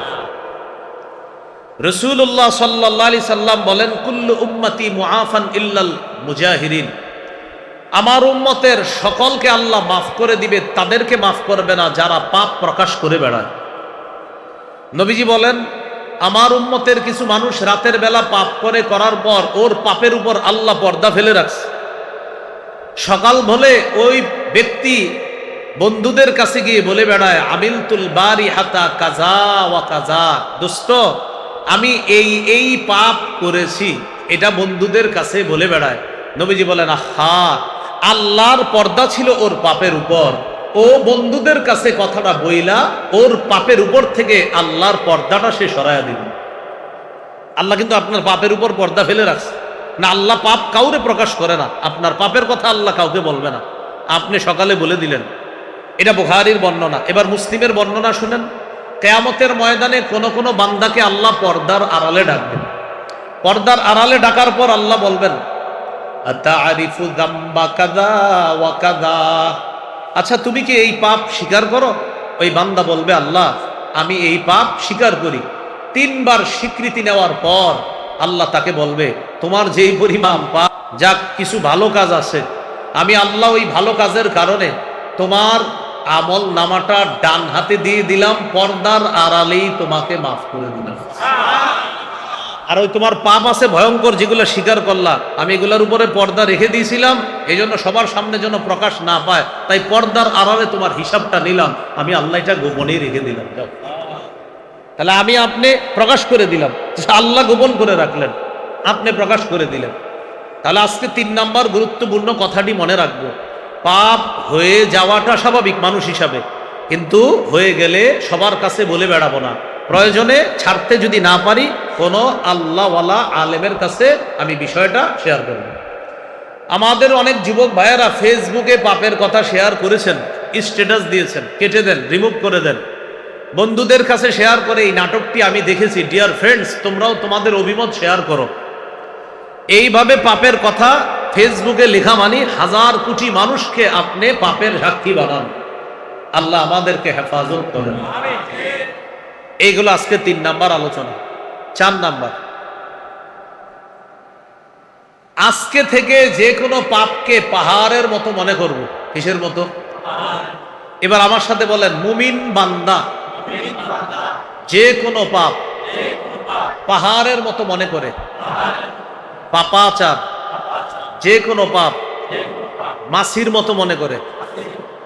রাসূলুল্লাহ সাল্লাল্লাহু আলাইহি সাল্লাম বলেন, কুল্লু উম্মতি মুআফান ইল্লাল মুজাহিরিন, আমার উম্মতের সকলকে আল্লাহ মাফ করে দিবে, তাদেরকে মাফ করবে না যারা পাপ প্রকাশ করে বেড়ায়। নবীজি বলেন, আমার উম্মতের কিছু মানুষ রাতের বেলা পাপ করার পর ওর পাপের উপর আল্লাহ পর্দা ফেলে রাখছে, সকাল হলে ওই ব্যক্তি বন্ধুদের কাছে গিয়ে বলে বেড়ায়, আমিলতুল বারি হাতা কাজা ওয়া কাজা, দোস্ত আমি এই পাপ করেছি, এটা বন্ধুদের কাছে বলে বেড়ায়। নবীজি বলেন, আহা আল্লাহর পর্দা ছিল ওর পাপের উপর, ও বন্ধুদের কাছে কথাটা বইলা ওর পাপের উপর থেকে আল্লাহর পর্দাটা সে সরাইয়া দিল। আল্লাহ কিন্তু আপনার পাপের উপর পর্দা ফেলে রাখছে না, আল্লাহ পাপ কাউরে প্রকাশ করে না, আপনার পাপের কথা আল্লাহ কাউকে বলবে না, আপনি সকালে বলে দিলেন। এটা বুখারীর বর্ণনা। এবার মুসলিমের বর্ণনা শুনেন, কিয়ামতের ময়দানে কোন কোন বান্দাকে আল্লাহ পর্দার আড়ালে ডাকবেন, পর্দার আড়ালে ডাকার পর আল্লাহ বলবেন, আতারিফু যামবা কাযা ওয়া কাযা, আচ্ছা তুমি কি এই পাপ স্বীকার করো? ওই বান্দা বলবে, আল্লাহ আমি এই পাপ স্বীকার করি। 3 বার স্বীকৃতি নেওয়ার পর আল্লাহ তাকে বলবে, তোমার যেই পরিমাণ পাপ, যা কিছু ভালো কাজ আছে, আমি আল্লাহ ওই ভালো কাজের কারণে তোমার আমল নামাটা ডান হাতে দিয়ে দিলাম, পর্দার আড়ালেই তোমাকে মাফ করে দিলাম। আর ওই তোমার পাপ আছে ভয়ঙ্কর, যেগুলো স্বীকার করলা, আমি এগুলোর উপরে পর্দা রেখে দিয়েছিলাম, এই জন্য সবার সামনে যেন প্রকাশ না পায়, তাই পর্দার আড়ালে তোমার হিসাবটা নিলাম, আমি আল্লাহ এটা গোপনেই রেখে দিলাম। যাও, তাহলে আমি আপনি প্রকাশ করে দিলাম, আল্লাহ গোপন করে রাখলেন, আপনি প্রকাশ করে দিলেন। তাহলে আজকে 3 নম্বর গুরুত্বপূর্ণ কথাটি মনে রাখবো, পাপ হয়ে যাওয়াটা স্বাভাবিক মানুষ হিসাবে, কিন্তু হয়ে গেলে সবার কাছে বলে বেড়াবো না, প্রয়োজনে ছাড়তে যদি না পারি কোনো আল্লাহওয়ালা আলেমের কাছে আমি বিষয়টা শেয়ার করব। আমাদের অনেক যুবক ভাইয়েরা ফেসবুকে পাপের কথা শেয়ার করেছেন, স্ট্যাটাস দিয়েছেন, কেটে দেন, রিমুভ করে দেন, বন্ধুদের কাছে শেয়ার করে এই নাটকটি আমি দেখেছি, ডিয়ার ফ্রেন্ডস তোমরাও তোমাদের অভিমত শেয়ার করো। এইভাবে পাপের কথা ফেসবুকে লেখা মানে হাজার কোটি মানুষকে আপনি পাপের সাক্ষী বানান। আল্লাহ আমাদেরকে হেফাজত করেন। এইগুলো আজকে 3 নাম্বার আলোচনা। 4 নাম্বার, আজকে থেকে যে কোনো পাপকে পাহাড়ের মতো মনে করব। কিসের মতো? এবার আমার সাথে বলেন, মুমিন বান্দা যে কোনো পাপ পাহাড়ের মতো মনে করে, পাপাচার যে কোনো পাপ মাছির মতো মনে করে।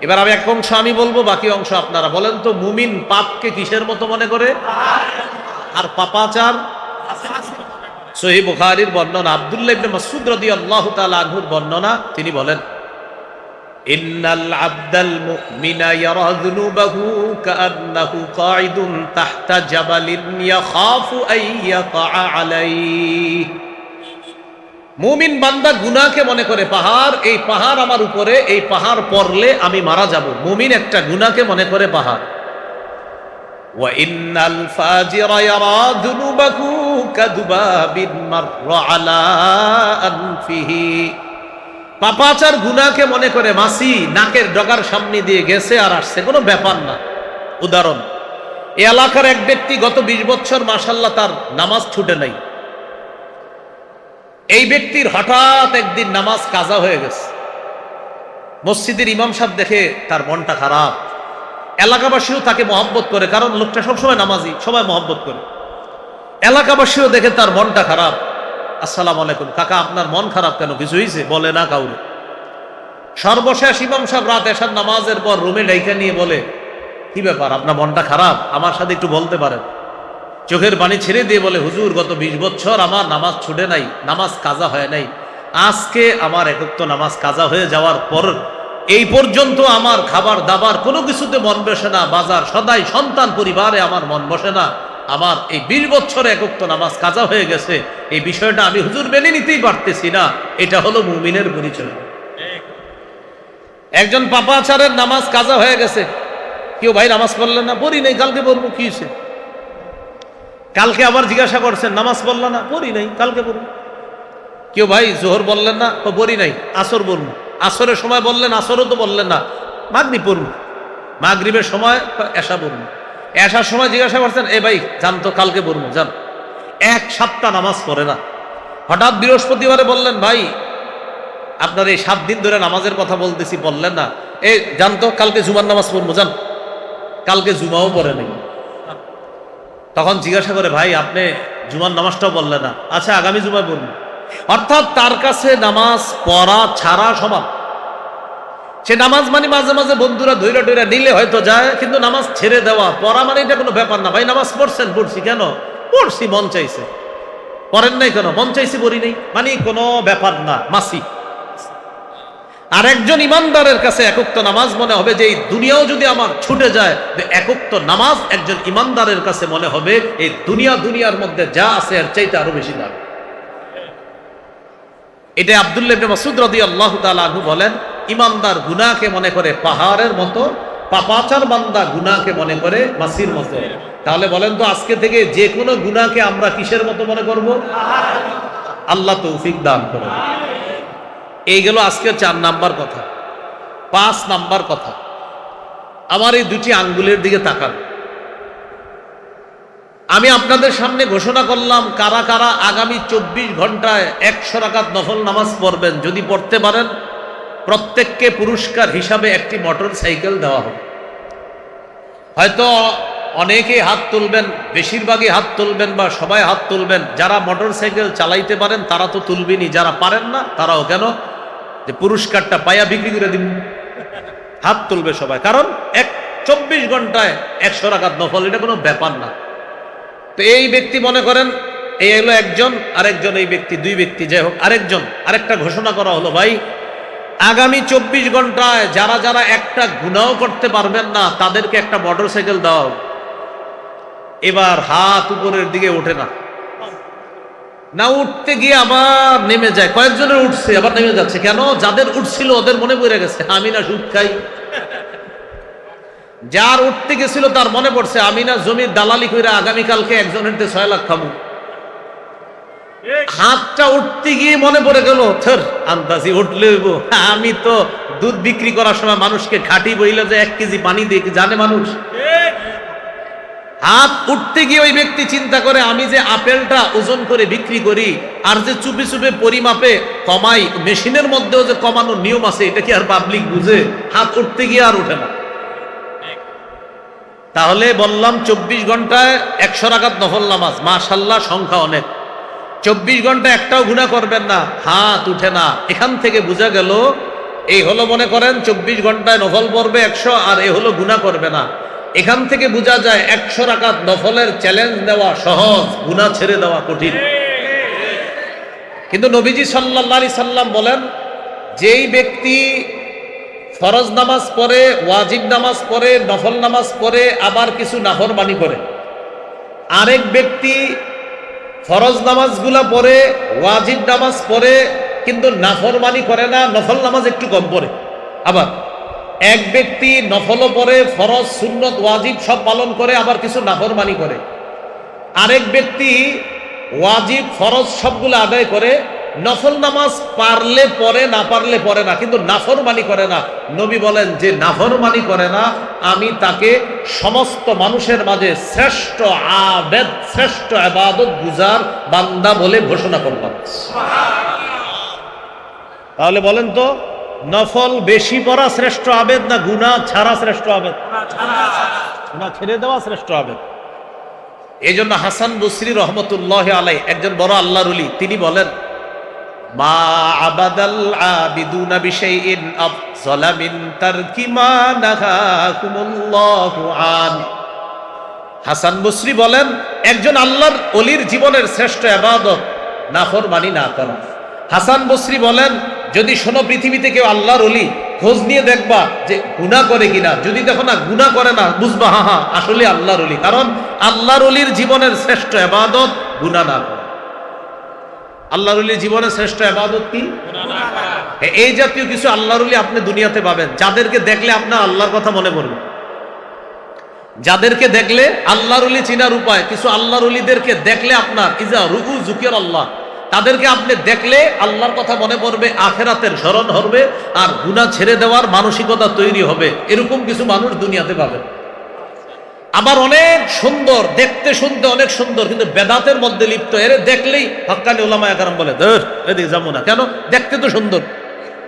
এবার আমি এক অংশ আমি বলবো, বাকি অংশ আপনারা বলেন তো, মুমিন পাপকে কিসের মতো মনে করে আর পাপাচার? সহিহ বুখারীর বর্ণনা, আব্দুল্লাহ ইবনে মাসউদ রাদিয়াল্লাহু তাআলা আনহুর বর্ণনা, তিনি বলেন, ইন্নাল আবদাল মুমিনা ইয়ারা যুনুবাহু কাআন্নাহু কাঈদুন তাহতা জাবালিন ইয়াখাফু আন ইয়াকা আলাইহি। মুমিন বান্দা গুনাহকে মনে করে পাহাড়, এই পাহাড় আমার উপরে, এই পাহাড় পড়লে আমি মারা যাব। মুমিন একটা গুনাহকে মনে করে পাহাড়। ওয়া ইন্নাল ফাজিরা ইয়ারা যুনুবাহু কাদুবাবিন মাররা আলা আনফিহি। পাপাচার গুনাহকে মনে করে মাছি নাকের ডগার সামনে দিয়ে গেছে আর আসছে, কোনো ব্যাপার না। উদাহরণ, এই এলাকার এক ব্যক্তি গত 20 বছর মাশাআল্লাহ তার নামাজ ছুটে নাই। এই ব্যক্তির হঠাৎ একদিন নামাজ কাজা হয়ে গেছে। মসজিদের ইমাম সাহেব দেখে তার মনটা খারাপ। এলাকাবাসীও তাকে মহব্বত করে, কারণ লোকটা সবসময় নামাজি, সবাই মহব্বত করে। এলাকাবাসীও দেখে তার মনটা খারাপ। আসসালামু আলাইকুম, কাকা আপনার মন খারাপ কেন, কিছু হয়েছে? বলে না কাউরে। সর্বশেষ ইমাম সাহেব রাত এশার নামাজের পর রুমে ডাইকা নিয়ে বলে, কি ব্যাপার, আপনার মনটা খারাপ, আমার সাথে একটু বলতে পারেন? চোখের পানি ছেড়ে দিয়ে বলে, হুজুর গত 20 বছর আমার নামাজ ছুটে নাই, নামাজ কাজা হয় নাই। আজকে আমার একত্ব নামাজ কাজা হয়ে যাওয়ার পর এই পর্যন্ত আমার খাবার দাবার কোনো কিছুতে মন বসে না, বাজার সদাই সন্তান পরিবারে আমার মন বসে না। আমার এই 20 বছরে একত্ব নামাজ কাজা হয়ে গেছে। এই বিষয়টা আমি হুজুর মেনে নিতেই পারতেছি না। এটা হলো মুমিনের পরিচয়। একজন পাপাচারের নামাজ কাজা হয়ে গেছে। কেউ ভাই নামাজ পড়লেন না? পড়ি নাই, কালকে পড়বো। কি হয়েছে? কালকে আবার জিজ্ঞাসা করছেন, নামাজ পড়লেন না? পড়ি নাই, কালকে পড়বো। কেউ ভাই জোহর বললেন না? পড়ি নাই, আসর পড়বো। আসরের সময় বললেন, আসরও তো বললেন না, মাগরিব পড়বো। মাগরিবের সময় এশা পড়বো। এশার সময় জিজ্ঞাসা করছেন, এ ভাই জান তো কালকে পড়বো, জান। 1 সপ্তাহ নামাজ পড়ে না। হঠাৎ বৃহস্পতিবারে বললেন, ভাই আপনার এই 7 দিন ধরে নামাজের কথা বলতেছি, বললেন না, এ জান তো কালকে জুমার নামাজ পড়বো, জান। কালকে জুমাও পড়ে নাই। তখন জিজ্ঞাসা করে, ভাই আপনি জুমার নামাজটাও বললেন না, আচ্ছা আগামী জুমায় পড়বো। অর্থাৎ তার কাছে নামাজ পড়া ছাড়া সমান। সে নামাজ মানে মাঝে মাঝে বন্ধুরা ধৈরা ধৈরা নিলে হয়তো যায়, কিন্তু নামাজ ছেড়ে দেওয়া, পড়া মানে এটা কোনো ব্যাপার না। ভাই নামাজ পড়ছেন? পড়ছি। কেন? পড়ছি, মন চাইছে। পড়েন নাই কেন? মন চাইছি, পড়ি নাই, মানে কোনো ব্যাপার না, মাসি। আর একজন ইমানদারের কাছে একক্ত নামাজ মনে হবে যে এই দুনিয়াও যদি আমার ছুটে যায়, একক্ত নামাজ একজন ইমানদারের কাছে মনে হবে এই দুনিয়ার মধ্যে যা আছে এর চাইতে আরো বেশি দাম। এটা আব্দুল্লাহ ইবনে মাসউদ রাদিয়াল্লাহু তাআলা আনহু বলেন, ইমানদার গুনাহকে মনে করে পাহাড়ের মতো, পাপাচার বান্দা গুনাহকে মনে করে মাছির মতো। তাহলে বলেন তো, আজকে থেকে যে কোনো গুনাহকে আমরা কিসের মতো মনে করব? আল্লাহ তৌফিক দান করুন। এই গেল আজকের 4 নাম্বার কথা। 5 নাম্বার কথা, আমার এই 2টি আঙ্গুলের দিকে তাকান। আমি আপনাদের সামনে ঘোষণা করলাম, কারা কারা আগামী 24 ঘন্টায় 100 রাকাত নফল নামাজ পড়বেন। যদি পড়তে পারেন, প্রত্যেককে পুরস্কার হিসাবে একটি মোটর সাইকেল দেওয়া হবে। হয়তো অনেকেই হাত তুলবেন, বেশিরভাগই হাত তুলবেন বা সবাই হাত তুলবেন। যারা মোটর সাইকেল চালাইতে পারেন তারা তো তুলবেনই, যারা পারেন না তারাও। কেন? যে পুরস্কারটা পাইয়া বিক্রি করে দিন। হাত তুলবে সবাই, কারণ 24 ঘন্টায় 100 রাকাত নফল, এটা কোনো ব্যাপার না। তো এই ব্যক্তি মনে করেন, এই হলো একজন, আরেকজন, এই ব্যক্তি 2 ব্যক্তি, যাই হোক আরেকজন। আরেকটা ঘোষণা করা হলো, ভাই আগামী 24 ঘন্টায় যারা যারা একটা গুনাহ করতে পারবেন না তাদেরকে একটা মোটর সাইকেল দাও। এবার হাত উপরের দিকে ওঠে না, না উঠতে গিয়ে আবার নেমে যায়। কয়েকজনের উঠছে আবার নেমে যাচ্ছে। কেন? যাদের উঠছিল ওদের মনে পড়ে গেছে আমি না সুদ খাই। যার উঠতে গেছিল তার মনে পড়ছে আমি না জমির দালালি কইরা আগামীকালকে একজনের 6 লাখ খাবো। হাতটা উঠতে গিয়ে মনে পড়ে গেল, থর আন্দাজি উঠলে হইব, আমি তো দুধ বিক্রি করার সময় মানুষকে খাঁটি বইলে যে 1 কেজি পানি দিয়ে জানে মানুষ। হাত উঠতে গিয়ে ওই ব্যক্তি চিন্তা করে, আমি যে আপেলটা ওজন করে বিক্রি করি আর যে চুপে চুপে পরিমাপে কমাই, মেশিনের মধ্যেও যে কমানোর নিয়ম আছে, এটা কি আর পাবলিক বুঝে? হাত উঠতে গিয়ে আর ওঠে না। তাহলে বললাম 24 ঘন্টায় 100 রাকাত নফল নামাজ, মাশাআল্লাহ সংখ্যা অনেক। 24 ঘন্টা একটাও গুনাহ করবেন না, হাত উঠে না। এখান থেকে বোঝা গেল, এই হলো মনে করেন 24 ঘন্টায় নফল পড়বে 100, আর এ হলো গুনাহ করবে না। এখান থেকে বোঝা যায় 100 রাকাত নফলের চ্যালেঞ্জ দেওয়া সহজ, গুনাহ ছেড়ে দেওয়া কঠিন। কিন্তু নবীজি সাল্লাল্লাহু আলাইহি সাল্লাম বলেন, যেই ব্যক্তি ফরজ নামাজ পড়ে, ওয়াজিব নামাজ পড়ে, নফল নামাজ পড়ে, আবার কিছু নাফরমানি করে, আরেক ব্যক্তি ফরজ নামাজগুলা পড়ে, ওয়াজিব নামাজ পড়ে, কিন্তু নাফরমানি করে না, নফল নামাজ একটু কম পড়ে। আবার এক ব্যক্তি নফলও পড়ে, ফরজ সুন্নত ওয়াজিব সব পালন করে, আবার কিছু নাফরমানি করে। আরেক ব্যক্তি ওয়াজিব ফরজ সবগুলো আদায় করে, নফল নামাজ পারলে পড়ে, না পারলে পড়ে না, কিন্তু নাফরমানি করে না। নবী বলেন, যে নাফরমানি করে না, আমি তাকে সমস্ত মানুষের মাঝে শ্রেষ্ঠ আবেদ, শ্রেষ্ঠ ইবাদত গুজার বান্দা বলে ঘোষণা করলাম। তাহলে বলেন তো, নফল বেশি পড়া শ্রেষ্ঠ আবেদ, না গুনাহ ছাড়া শ্রেষ্ঠ আবেদ? গুনাহ ছেড়ে দেওয়া শ্রেষ্ঠ আবেদ। এই জন্য হাসান বসরি রহমতুল্লাহ আলাই, একজন বড় আল্লাহর ওলি, তিনি বলেন, মা আবাদাল আবিদুনা বিশাইইন আফযালা মিন তারকি মা নাহাকুমুল্লাহু আন। হাসান বসরি বলেন, একজন আল্লাহর ওলির জীবনের শ্রেষ্ঠ ইবাদত নাফরমানি না করা। হাসান বসরি বলেন, যদি শোনো পৃথিবীতে কেউ আল্লাহর ওলি, খোঁজ নিয়ে দেখবা যে গুনাহ করে কিনা। যদি দেখো না গুনাহ করে না, বুঝবা হা হা আসলে আল্লাহর ওলি। কারণ আল্লাহর ওলির জীবনের শ্রেষ্ঠ ইবাদত গুনাহ না করা। আল্লাহর ওলির জীবনের শ্রেষ্ঠ ইবাদত কি? এই জাতীয় কিছু আল্লাহর ওলি আপনি দুনিয়াতে পাবেন, যাদেরকে দেখলে আপনার আল্লাহর কথা মনে পড়বে। যাদেরকে দেখলে আল্লাহর ওলি চিনার উপায়, কিছু আল্লাহর ওলিদেরকে দেখলে আপনার ইজা রুকু যুকির আল্লাহ, তাদেরকে আপনি দেখলে আল্লাহর কথা মনে পড়বে, আখেরাতের স্মরণ হবে, আর গুনাহ ছেড়ে দেওয়ার মানসিকতা তৈরি হবে। এরকম কিছু মানুষ দুনিয়াতে পাবেন। আবার অনেক সুন্দর, দেখতে শুনতে অনেক সুন্দর, কিন্তু বেদাতের মধ্যে লিপ্ত। এর দেখলেই হক্কানি উলামায়ে কেরাম বলে, ধর এদিকে যাবো না। কেন? দেখতে তো সুন্দর,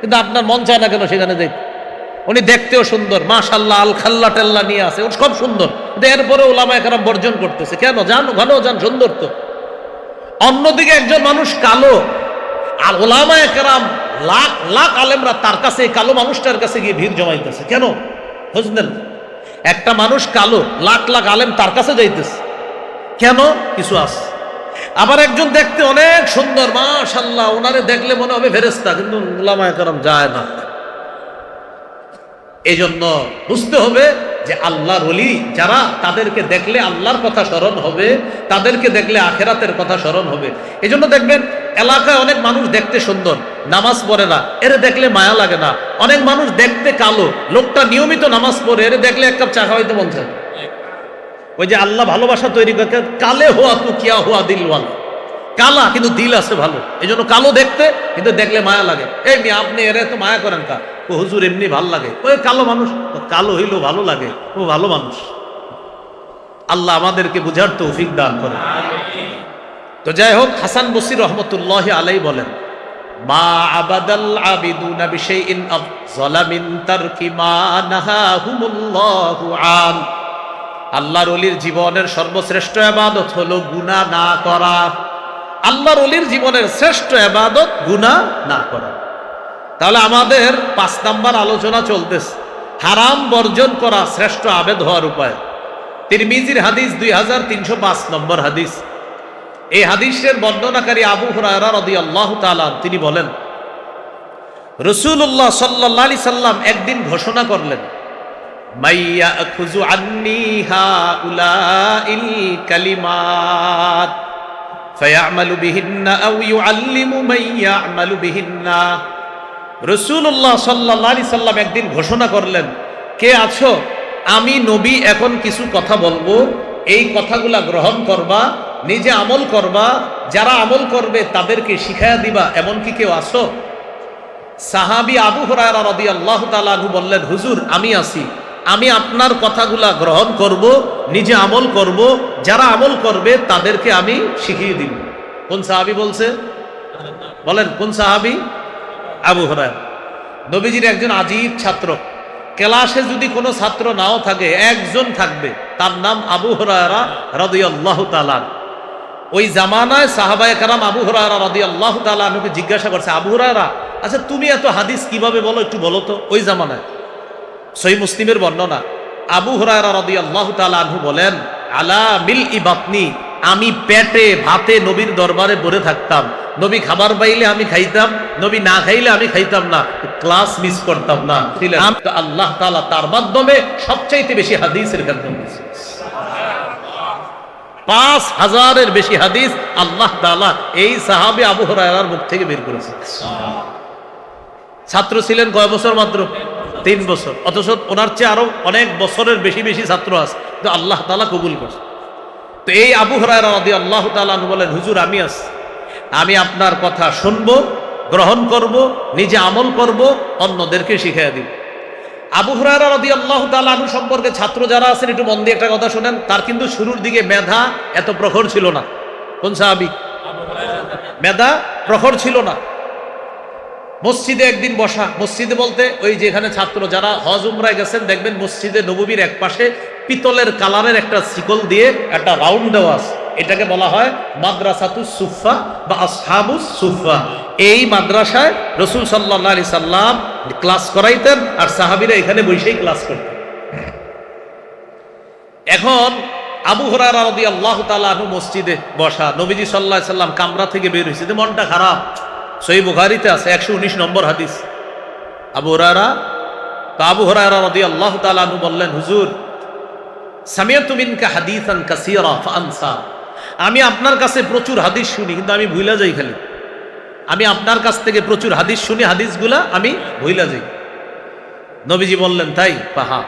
কিন্তু আপনার মন চায় না কেন সেখানে দেখ। উনি দেখতেও সুন্দর, মাশাআল্লাহ, আল খাল্লা টেল্লা নিয়ে আসে, ওর সব সুন্দর, কিন্তু এরপরে উলামায়ে কেরাম বর্জন করতেছে। কেন? জানো ঘন যান সুন্দর তো। অন্যদিকে একজন মানুষ কালো, আর উলামায়ে কেরাম লাখ লাখ আলেমরা তার কাছে, কালো মানুষটার কাছে গিয়ে ভিড় জমাইতেছে। কেন? বুঝলেন? একটা মানুষ কালো, লাখ লাখ আলেম তার কাছে যাইতেছে। কেন? কিছু আছে। আবার একজন দেখতে অনেক সুন্দর, মাশাআল্লাহ, ওনারে দেখলে মনে হবে ফেরেশতা, কিন্তু উলামায়ে কেরাম যায় না। এই জন্য বুঝতে হবে যে আল্লাহর ওলি যারা, তাদেরকে দেখলে আল্লাহর কথা স্মরণ হবে, তাদেরকে দেখলে আখেরাতের কথা স্মরণ হবে। এই জন্য দেখবেন এলাকায় অনেক মানুষ দেখতে সুন্দর, নামাজ পড়ে না, এর দেখলে মায়া লাগে না। অনেক মানুষ দেখতে কালো, লোকটা নিয়মিত নামাজ পড়ে, এর দেখলে এক কাপ চা খাওয়াইতে মন চায়। ওই যে আল্লাহ ভালোবাসা তৈরি করে, কালে হুয়া তু কিয়া হুয়া দিলওয়াল, কালা কিন্তু দিল আছে ভালো। এই জন্য কালো দেখতে, কিন্তু দেখলে মায়া লাগে। এই মেয়ে আপনি এর তো মায়া করেন কা? ও হুজুর এমনি ভাল লাগে, ওই কালো মানুষ, কালো হইলো ভালো লাগে, ও ভালো মানুষ। আল্লাহ আমাদেরকে বুঝার তৌফিক দান করে। তো যাই হোক, হাসান বসরি রহমতুল্লাহ আলাই বলেন, মা আবাদাল আবিদুনা বিশাইইন আফযালা মিন তারকি মা নাহাহুমুল্লাহু আন। আল্লাহর ওলির জীবনের সর্বশ্রেষ্ঠ ইবাদত হলো গুনাহ না করা। আল্লাহর ওলির জীবনের শ্রেষ্ঠ ইবাদত গুনাহ না করা। তাহলে আমাদের 5 নাম্বার আলোচনা চলতেছে, হারাম বর্জন করা শ্রেষ্ঠ আবেদ হওয়ার উপায়। তিরমিজির হাদিস 2305 নম্বর হাদিস। এই হাদিসের বর্ণনাকারী আবু হুরায়রা রাদিয়াল্লাহু তাআলা তিনি বলেন, রাসূলুল্লাহ সাল্লাল্লাহু আলাইহি সাল্লাম একদিন ঘোষণা করলেন, মাইয়া খুযু আন্নি হাউলাইল কালিমাত ফায়ামালু বিহিন্না আও ইউআল্লিমু মান ইয়ামালু বিহিন্না। রাসূলুল্লাহ সাল্লাল্লাহু আলাইহি সাল্লাম একদিন ঘোষণা করলেন, কে আছো, আমি নবী এখন কিছু কথা বলবো, এই কথাগুলা গ্রহণ করবা, নিজে আমল করবা, যারা আমল করবে তাদেরকে শিখায়া দিবা, এমন কি কেউ আছো? সাহাবী আবু হুরায়রা রাদিয়াল্লাহু তাআলা আনহু বললেন, হুজুর আমি আছি, আমি আপনার কথাগুলা গ্রহণ করব, নিজে আমল করব, যারা আমল করবে তাদেরকে আমি শিখিয়ে দিব। কোন সাহাবী বলছে? বলেন কোন সাহাবী? আবু হুরায়রা। নবীজির একজন আজীব ছাত্র, ক্লাসে যদি কোনো ছাত্র নাও থাকে, একজন থাকবে, তার নাম আবু হুরায়রা রাদিয়াল্লাহু তাআলা। ওই জামানায় সাহাবায়ে কেরাম আবু হুরায়রা রাদিয়াল্লাহু তাআলা আনহুকে জিজ্ঞাসা করছে, আবু হুরায়রা, আচ্ছা তুমি এত হাদিস কিভাবে বলো, একটু বলো তো। ওই জামানায় সহিহ মুসলিমের বর্ণনা, আবু হুরায়রা রাদিয়াল্লাহু তাআলা আনহু বলেন, আলা মিল ইবাতনি, আমি পেটে ভাতে নবীর দরবারে পড়ে থাকতাম, নবী খাবার পাইলে আমি খাইতাম, নবী না খাইলে আমি খাইতাম না, ক্লাস মিস করতাম না। আল্লাহ তাআলা তার মাধ্যমে সবচাইতে বেশি হাদিসের খাদ্য, 5000-এর বেশি হাদিস আল্লাহ তাআলা এই সাহাবী আবু হুরায়রার মুখ থেকে বের করেছেন। ছাত্র ছিলেন কয় বছর? মাত্র 3 বছর। অথচ ওনার চেয়ে আরো অনেক বছরের বেশি বেশি ছাত্র আছে, তো আল্লাহ তাআলা কবুল করছে। তো এই আবু হুরায়রা রাদিয়াল্লাহু তাআলা আনহু বলেন, হুজুর আমি আপনার কথা শুনবো, গ্রহণ করব, নিজে আমল করব, অন্যদেরকে শিখিয়ে দিব। আবু হুরায়রা রাদিয়াল্লাহু তাআলা আনহু সম্পর্কে ছাত্র যারা আছেন একটু মন দিয়ে একটা কথা শুনেন। তার কিন্তু শুরুর দিকে মেধা এত প্রখর ছিল না। কোন সাহাবী? মেধা প্রখর ছিল না। মসজিদে একদিন বসা, মসজিদে বলতে ওই যেখানে ছাত্র যারা হজ উমরায় গেছেন দেখবেন মসজিদে নববীর এক পাশে পিতলের কালারের একটা শিকল দিয়ে একটা রাউন্ড দেওয়া আছে, এটাকে বলা হয় মাদ্রাসাতুস সুফফা বা আসহাবুস সুফফা। এই মাদ্রাসায় রাসূল সাল্লাল্লাহু আলাইহি সাল্লাম ক্লাস করাইতেন আর সাহাবীরা এখানে বসেই ক্লাস করতেন। এখন আবু হুরায়রা রাদিয়াল্লাহু তাআলা আনহু মসজিদে বসা, নবীজি সাল্লাল্লাহু আলাইহি সাল্লাম কামরা থেকে বের হইছে, মনটা খারাপ। সহিহ বুখারীতে আছে 119 নম্বর হাদিস। আবু হুরায়রা রাদিয়াল্লাহু তাআলা আনহু বললেন, হুজুর সামিআতু মিনকা হাদিসান কাসীরা ফাআনসা। আমি আপনার কাছে প্রচুর হাদিস শুনি কিন্তু আমি ভুলে যাই। খালি আমি আপনার কাছ থেকে প্রচুর হাদিস শুনি, হাদিসগুলা আমি ভুলে যাই। নবীজি বললেন, তাই? পাহা,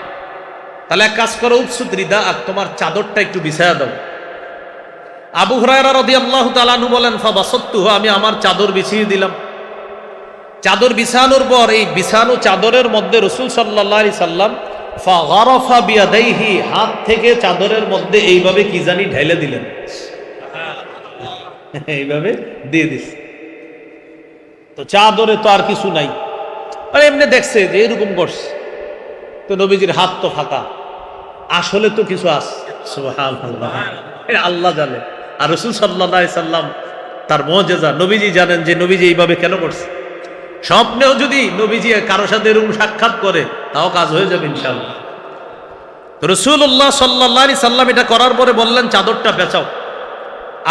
তাহলে এক কাজ করো, উবসুত রিদা, আর তোমার চাদরটা একটু বিছায়া দাও। আবু হুরায়রা রাদিয়াল্লাহু তাআলা আনহু বলেন, ফাবাসাততুহু, আমি আমার চাদর বিছিয়ে দিলাম। চাদর বিছানোর পর এই বিছানো চাদরের মধ্যে রাসূল সাল্লাল্লাহু আলাইহি সাল্লাম ফাগারাফা বিয়াদাইহি, হাত থেকে চাদরের মধ্যে এইভাবে কি জানি ঢেলে দিলেন, এইভাবে দিয়ে দিছে। তো চাদরে তো আর কিছু নাই, আর এমনি দেখছে যে এরকম করছে, তো নবীজির হাত তো ফাঁকা, আসলে তো কিছু আছে। সুবহানাল্লাহ, এটা আল্লাহ জানে। আর রাসূল সাল্লাল্লাহু আলাইহি সাল্লাম তার মুজিজা, নবীজি জানেন যে নবীজি এইভাবে কেন করছে। স্বপ্নেও যদি নবীজি কারো সাথে এরকম সাক্ষাৎ করে তাও কাজ হয়ে যাবে ইনশাআল্লাহ। তো রাসূলুল্লাহ সাল্লাল্লাহু আলাইহি সাল্লাম এটা করার পরে বললেন, চাদরটা পেঁচাও।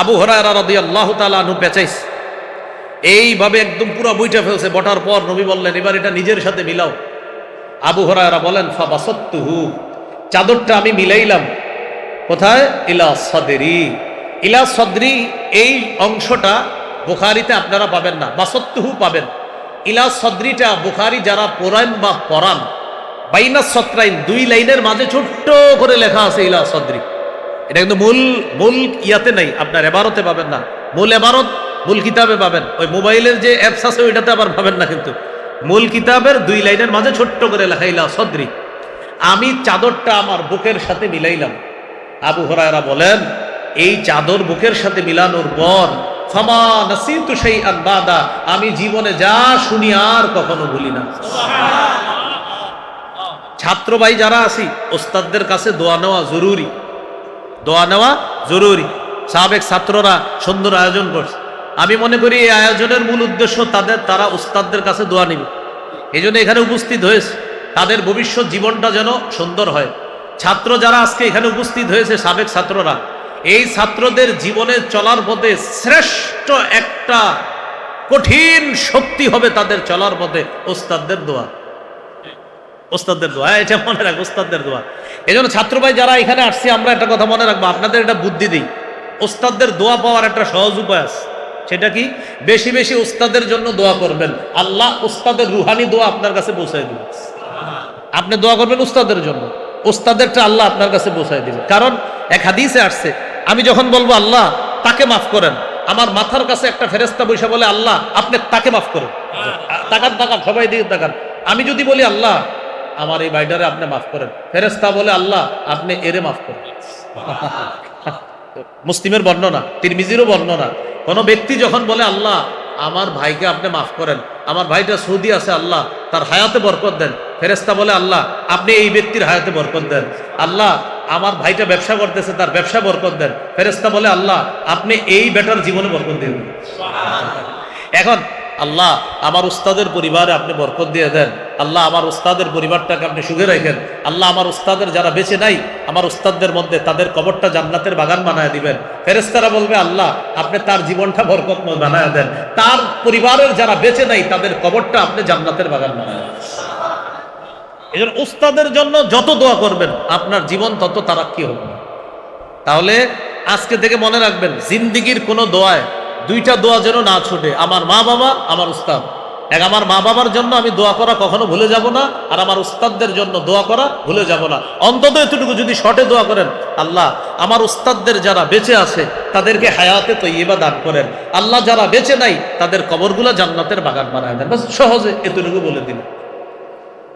আবু হুরায়রা রাদিয়াল্লাহু তাআলা আনহু পেঁচাইছে, এইভাবে একদম পুরো বইটা ফেলছে। বটার পর নবী বললেন, এবার এটা নিজের সাথে মিলাও। আবু হুরায়রা বলেন, ফাবাসাততুহু, চাদরটা আমি মিলাইলাম। কোথায়? ইলা সাদরি। ইলা সাদরি, এই অংশটা বুখারীতে আপনারা পাবেন না, বাসাততুহু পাবেন। ইলা সাদরিটা বুখারী যারা পড়েন বা পড়ান, বাইনা সত্রাইন, 2 লাইনের মাঝে ছোট্ট করে লেখা আছে ইলা সাদরি। এটা কিন্তু মূল ইয়াতে নাই, আপনার এবারতে পাবেন না। মূল এবারত মূল কিতাবে পাবেন, ওই মোবাইলের যে অ্যাপস আছে ওইটাতে আবার পাবেন না, কিন্তু মূল কিতাবের 2 লাইনের মাঝে ছোট্ট করে লেখা ইলা সাদরি। আমি চাদরটা আমার বুকের সাথে মিলাইলাম। আবু হুরায়রা বলেন, এই চাদর বুকের সাথে মিলানোর পর ফামা নাসিতু শাইআন বাদা, আমি জীবনে যা শুনি আর কখনো ভুলি না। ছাত্র ভাই যারা আছি, ওস্তাদদের কাছে দোয়া নেওয়া জরুরি, দোয়া নেওয়া জরুরি। সাবেক ছাত্ররা সুন্দর আয়োজন করছে, আমি মনে করি এই আয়োজনের মূল উদ্দেশ্য তারা ওস্তাদদের কাছে দোয়া নিবে, এই জন্য এখানে উপস্থিত হয়েছে, তাদের ভবিষ্যৎ জীবনটা যেন সুন্দর হয়। ছাত্র যারা আজকে এখানে উপস্থিত হয়েছে, সাবেক ছাত্ররা, এই ছাত্রদের জীবনে চলার পথে শ্রেষ্ঠ একটা কঠিন শক্তি হবে তাদের চলার পথে ওস্তাদদের দোয়া। ওস্তাদদের দোয়া, এটা মনে রাখবো, ওস্তাদদের দোয়া। এই জন্য ছাত্র ভাই যারা এখানে আসছে, আমরা একটা কথা মনে রাখবো, আপনাদের একটা বুদ্ধি দিই, ওস্তাদদের দোয়া পাওয়ার একটা সহজ উপায় আছে। সেটা কি? বেশি বেশি ওস্তাদের জন্য দোয়া করবেন, আল্লাহ ওস্তাদের রুহানি দোয়া আপনার কাছে পৌঁছায় দিবে। আপনি দোয়া করবেন ওস্তাদের জন্য, ওস্তাদেরটা আল্লাহ আপনার কাছে পৌঁছায় দিবে। কারণ এক হাদিসে আসছে, আমি যখন বলবো আল্লাহ তাকে মাফ করেন, আমার মাথার কাছে একটা ফেরেশতা বসে বলে আল্লাহ আপনি তাকে মাফ করেন। তাকান তাকান, সবাই দিকে তাকান। আমি যদি বলি আল্লাহ আমার এই ভাইটারে আপনি মাফ করেন, ফেরেশতা বলে আল্লাহ আপনি এরে মাফ করেন। মুসলিমের বর্ণনা, তিরমিজিরও বর্ণনা, কোন ব্যক্তি যখন বলে আল্লাহ আমার ভাইকে আপনি মাফ করেন, আমার ভাইটা সৌদি আছে, আল্লাহ তার হায়াতে বরকত দেন, ফেরেশতা বলে আল্লাহ আপনি এই ব্যক্তির হায়াতে বরকত দেন। আল্লাহ আমার ভাইটা ব্যবসা করতেছে, তার ব্যবসা বরকত দেন, ফেরেশতা বলে আল্লাহ আপনি এই বেটার জীবনে বরকত দিয়ে দেন। এখন আল্লাহ আমার উস্তাদের পরিবারে আপনি বরকত দিয়ে দেন, আল্লাহ আমার উস্তাদের পরিবারটাকে আপনি সুখে রাখেন, আল্লাহ আমার উস্তাদের যারা বেঁচে নাই আমার উস্তাদদের মধ্যে তাদের কবরটা জান্নাতের বাগান বানায় দিবেন। ফেরেশতারা বলবে আল্লাহ আপনি তার জীবনটা বরকতময় বানায় দেন, তার পরিবারের যারা বেঁচে নাই তাদের কবরটা আপনি জান্নাতের বাগান বানায় দেন। এই জন্য উস্তাদের জন্য যত দোয়া করবেন আপনার জীবন তত তারাক্কি হবে। তাহলে আজকে থেকে মনে রাখবেন, জিন্দিগির কোনো দোয়ায় দুইটা দোয়া যেন না ছুটে, আমার মা বাবা, আমার উস্তাদ। আমার মা বাবার জন্য আমি দোয়া করা কখনো ভুলে যাব না, আর আমার উস্তাদদের জন্য দোয়া করা ভুলে যাব না। অন্তত এতটুকু যদি শর্টে দোয়া করেন, আল্লাহ আমার উস্তাদদের যারা বেঁচে আছে তাদেরকে হায়াতে তৈয়বা দান করেন, আল্লাহ যারা বেঁচে নাই তাদের কবরগুলো জান্নাতের বাগান বানায় দেন। বাস সহজে এতটুকু বলে দিন।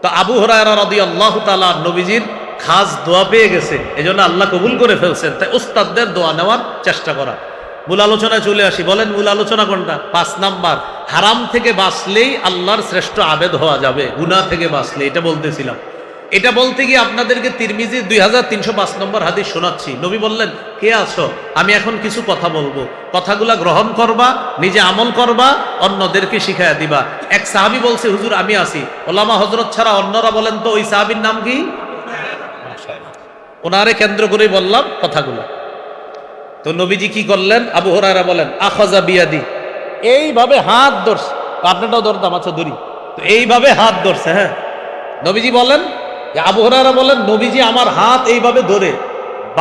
তো আবু হুরায়রা রাদিয়াল্লাহু তাআলা নবীজির খাস দোয়া পেয়ে গেছে, এজন্য আল্লাহ কবুল করে ফেলছেন। তাই উস্তাদদের দোয়া নেওয়ার চেষ্টা করা। মূল আলোচনায় চলে আসি। বলেন মূল আলোচনা কোনটা? 5 নাম্বার, হারাম থেকে বাঁচলেই আল্লাহর শ্রেষ্ঠ আবেদ হওয়া যাবে, গুনাহ থেকে বাঁচলে। এটা বলতেছিলাম। এটা বলতে গিয়ে আপনাদেরকে তিরমিজি 2305 নম্বর হাদিস শোনাচ্ছি। নবী বললেন, কে আছো? আমি এখন কিছু কথা বলবো, কথাগুলা গ্রহণ করবা, নিজে আমল করবা, অন্যদেরকে শিখাইয়া দিবা। এক সাহাবী বলছে, হুজুর আমি আছি। ওলামা হযরত ছাড়া অন্যরা বলেন তো ওই সাহাবীর নাম কি? ওনারে কেন্দ্র করে বললাম কথাগুলো। তো নবীজি কি করলেন? আবু হুরায়রা বলেন, আখাযা বিয়াদি, এইভাবে হাত ধরছে। আপনারটাও ধরতাম, আচ্ছা ধরি। তো এইভাবে হাত ধরছে। হ্যাঁ, নবীজি বলেন, আবু হুরায়রা বলেন, নবীজি আমার হাত এইভাবে ধরে,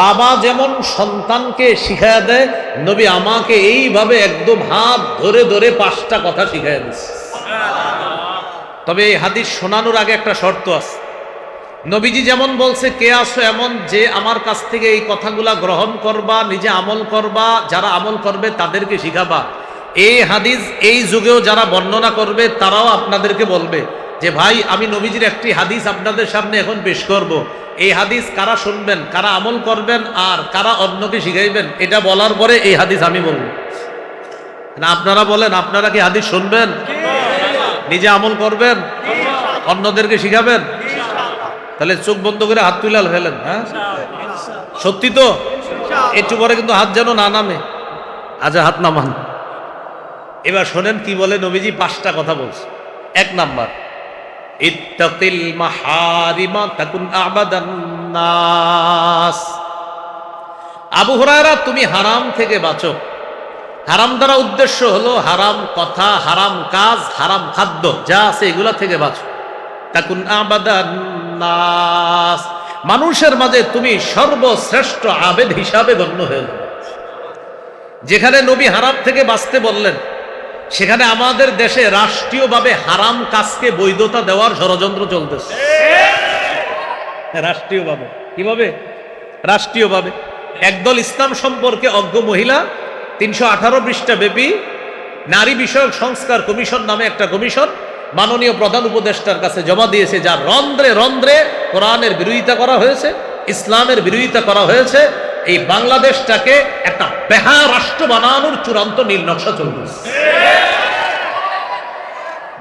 বাবা যেমন সন্তানকে শিখায়া দেয়, নবী আমাকে এইভাবে একদম হাত ধরে ধরে 5টা কথা শিখাইয়া দিচ্ছে। তবে এই হাদিস শোনানোর আগে একটা শর্ত আছে। নবীজি যেমন বলছে, কে আসো এমন যে আমার কাছ থেকে এই কথাগুলা গ্রহণ করবা, নিজে আমল করবা, যারা আমল করবে তাদেরকে শিখাবা। এই হাদিস এই যুগেও যারা বর্ণনা করবে তারাও আপনাদেরকে বলবে যে ভাই আমি নবীজির একটি হাদিস আপনাদের সামনে এখন পেশ করব। এই হাদিস কারা শুনবেন, কারা আমল করবেন, আর কারা অন্যকে শিখাইবেন, এটা বলার পরে এই হাদিস আমি বলবো না। আপনারা বলেন, আপনারা কি হাদিস শুনবেন, নিজে আমল করবেন, অন্যদেরকে শিখাবেন? তাহলে চোখ বন্ধ করে হাত তুলে ফেলেন। হ্যাঁ, সত্যি তো? একটু পরে কিন্তু হাত যেন না নামে। আচ্ছা, হাত নামান। এবার শোনেন কি বলে নবীজি। 5টা কথা বলছে। 1 নাম্বার, ইত্তাকিল মাহারিমা তাকুন আবাদান নাস। আবু হুরায়রা, তুমি হারাম থেকে বাঁচো। হারাম দ্বারা উদ্দেশ্য হলো হারাম কথা, হারাম কাজ, হারাম খাদ্য যা আছে এগুলা থেকে বাঁচো। তাকুন আবাদান নাস, মানুষের মাঝে তুমি সর্বশ্রেষ্ঠ আবেদ হিসাবে গণ্য হয়ে যাবে। যেখানে নবী হারাম থেকে বাঁচতে বললেন, সেখানে আমাদের দেশে রাষ্ট্রীয়ভাবে হারাম কাজকে বৈধতা দেওয়ার ষড়যন্ত্র চলতেছে। রাষ্ট্রীয়ভাবে। কিভাবে? রাষ্ট্রীয়ভাবে একদল ইসলাম সম্পর্কে অজ্ঞ মহিলা 318 পৃষ্ঠা ব্যাপী নারী বিষয়ক সংস্কার কমিশন নামে একটা কমিশন মাননীয় প্রধান উপদেষ্টার কাছে জমা দিয়েছে, যার রন্ধ্রে রন্ধ্রে কোরআনের বিরোধিতা করা হয়েছে, ইসলামের বিরোধিতা করা হয়েছে। এই বাংলাদেশটাকে একটা বেহা রাষ্ট্র বানানোর চূড়ান্ত নীলনকশা চলতেছে।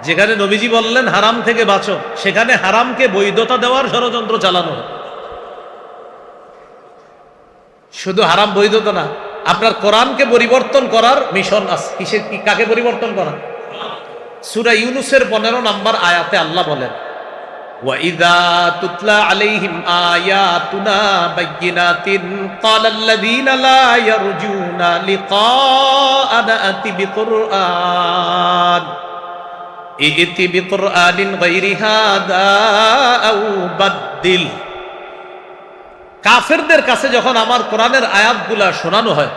যেখানে নবীজি বললেন হারাম থেকে বাঁচো, সেখানে হারামকে বৈধতা দেওয়ার ষড়যন্ত্র চালানো। শুধু হারাম বৈধতা না, আপনার কোরআনকে পরিবর্তন করার মিশন আছে। কিসের? কাকে পরিবর্তন করা? সূরা ইউনূসের 15 নম্বর আয়াতে আল্লাহ বলেন, وَإِذَا تُتْلَى عَلَيْهِمْ آيَاتُنَا بَيِّنَاتٍ قَالَ الَّذِينَ لَا يَرْجُونَ لِقَاءَنَا ائْتِ بِقُرْآنٍ غَيْرِ هَذَا أَوْ بَدِّلْ। কাফেরদের কাছে যখন আমার কোরআনের আয়াতগুলা শোনানো হয়,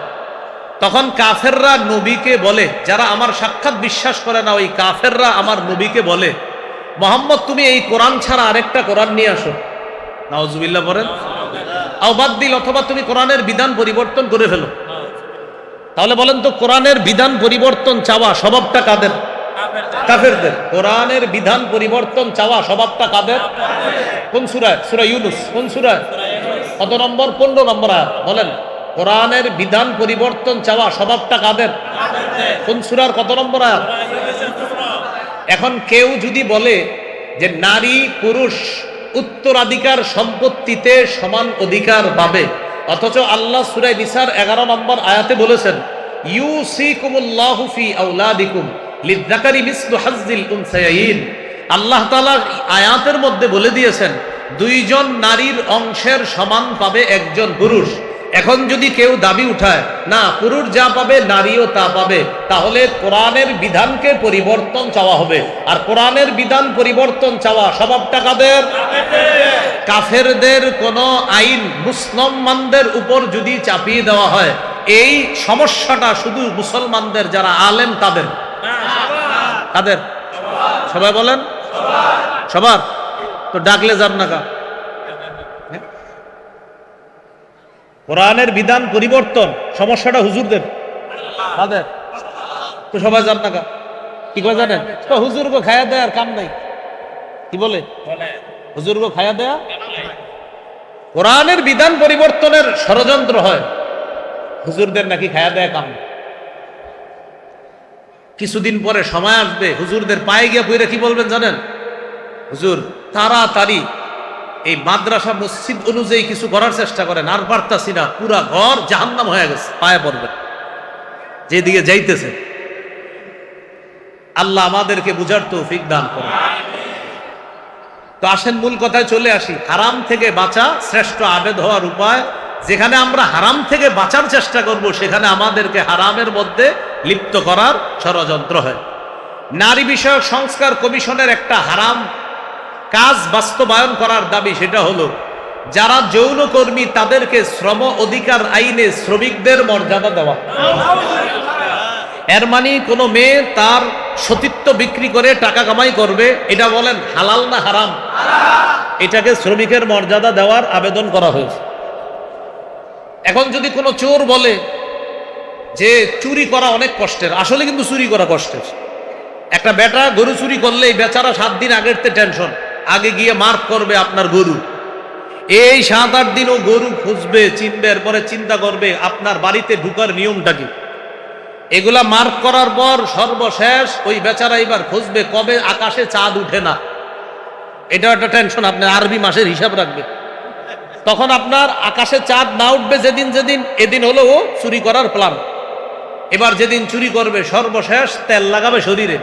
তখন কাফেররা নবীকে বলে, যারা আমার সাক্ষাৎ বিশ্বাস করে না ওই কাফেররা আমার নবীকে বলে, মুহাম্মদ তুমি এই কোরআন ছাড়া আরেকটা কোরআন নিয়ে আসো। নাউজুবিল্লাহ বলেন। আও বাদদিল, অথবা তুমি কোরআনের বিধান পরিবর্তন করে ফেলো। তাহলে বলেন তো, কোরআনের বিধান পরিবর্তন চাওয়া স্বভাবটা কাদের? কাফেরদের। কোরআনের বিধান পরিবর্তন চাওয়া স্বভাবটা কাদের? কোন সূরায়? সূরা ইউনূস। কোন সূরায়? কত নম্বর? 15 নম্বর আয়াত। বলেন, কোরআনের বিধান পরিবর্তন চাওয়া স্বভাবটা কাদের? কোন সূরার কত নম্বর আয়াত? এখন কেউ যদি বলে যে নারী পুরুষ উত্তরাধিকার সম্পত্তিতে সমান অধিকার পাবে, অথচ আল্লাহ সূরা নিসার 11 নম্বর আয়াতে বলেছেন, ইউসিকুমুল্লাহু ফি আওলাদিকুম লিযযাকারি মিসলু হাজ্জিল উনসায়াইন। আল্লাহ তাআলা আয়াতের মধ্যে বলে দিয়েছেন দুইজন নারীর অংশের সমান পাবে একজন পুরুষ। এখন যদি কেউ দাবি উঠায় না পুরুষ যা পাবে নারীও তা পাবে, তাহলে কোরআনের বিধানকে পরিবর্তন চাওয়া হবে। আর কোরআনের বিধান পরিবর্তন চাওয়া স্বভাবটা কাদের? কাফেরদের কোন আইন মুসলমানদের উপর যদি চাপিয়ে দেওয়া হয়, এই সমস্যাটা শুধু মুসলমানদের যারা আলেম তাদের। কাদের? সবাই বলেন সবার। তো ডাকলে যান না কা? কোরআনের বিধান পরিবর্তন সমস্যাটা হুজুরদের তাদের, তো সবাই যান না কা? কি করে জানেন? তো হুজুর গো খায়া দেয় আর কাম নাই। কি বলে হুজুর গো খায়া দেয়া? কোরআনের বিধান পরিবর্তনের ষড়যন্ত্র হয়, হুজুরদের নাকি খায়া দেয়া কাম। কিছুদিন পরে সময় আসবে হুজুরদের পায়ে গিয়ে পইরা কি বলবেন জানেন? হুজুর তাড়াতাড়ি এই মাদ্রাসা মসজিদ অনুযায়ী কিছু করার চেষ্টা করেন, আর পারতাছি না, পুরা ঘর জাহান্নাম হয়ে গেছে। পায়ে পড়বেন যেদিকে যাইতেছে। আল্লাহ আমাদেরকে বুঝার তৌফিক দান করুন। তো আসেন মূল কথায় চলে আসি। হারাম থেকে বাঁচা শ্রেষ্ঠ আবেদ হওয়ার উপায়। যেখানে আমরা হারাম থেকে বাঁচার চেষ্টা করব, সেখানে আমাদেরকে হারামের মধ্যে লিপ্ত করার ষড়যন্ত্র হয়। নারী বিষয়ক সংস্কার কমিশনের একটা হারাম কাজ বাস্তবায়ন করার দাবি, সেটা হলো যারা যৌনকর্মী তাদেরকে শ্রম অধিকার আইনে শ্রমিকদের মর্যাদা দেওয়া। এর মানে কোনো মেয়ে তার সতীত্ব বিক্রি করে টাকা কামাই করবে, এটা বলেন হালাল না হারাম? এটাকে শ্রমিকের মর্যাদা দেওয়ার আবেদন করা হয়েছে। এখন যদি কোনো চোর বলে যে চুরি করা অনেক কষ্টের, আসলে কিন্তু চুরি করা কষ্টের। একটা বেটা গরু চুরি করলে এই বেচারা 7 দিন আগের টেনশন, আগে গিয়ে মার্ক করবে আপনার গরু। এই 7-8 দিন ও গরু খুঁজবে, চিনবে, এরপরে চিন্তা করবে আপনার বাড়িতে ঢুকার নিয়মটা কি। এগুলা মার্ক করার পর সর্বশেষ ওই বেচারা এবার খুঁজবে কবে আকাশে চাঁদ উঠে না। এটা একটা টেনশন, আপনার আরবি মাসের হিসাব রাখবে। তখন আপনার আকাশে চাঁদ না উঠবে যেদিন যেদিন, এদিন হলো ও চুরি করার প্ল্যান। এবার যেদিন চুরি করবে সর্বশেষ তেল লাগাবে শরীরে,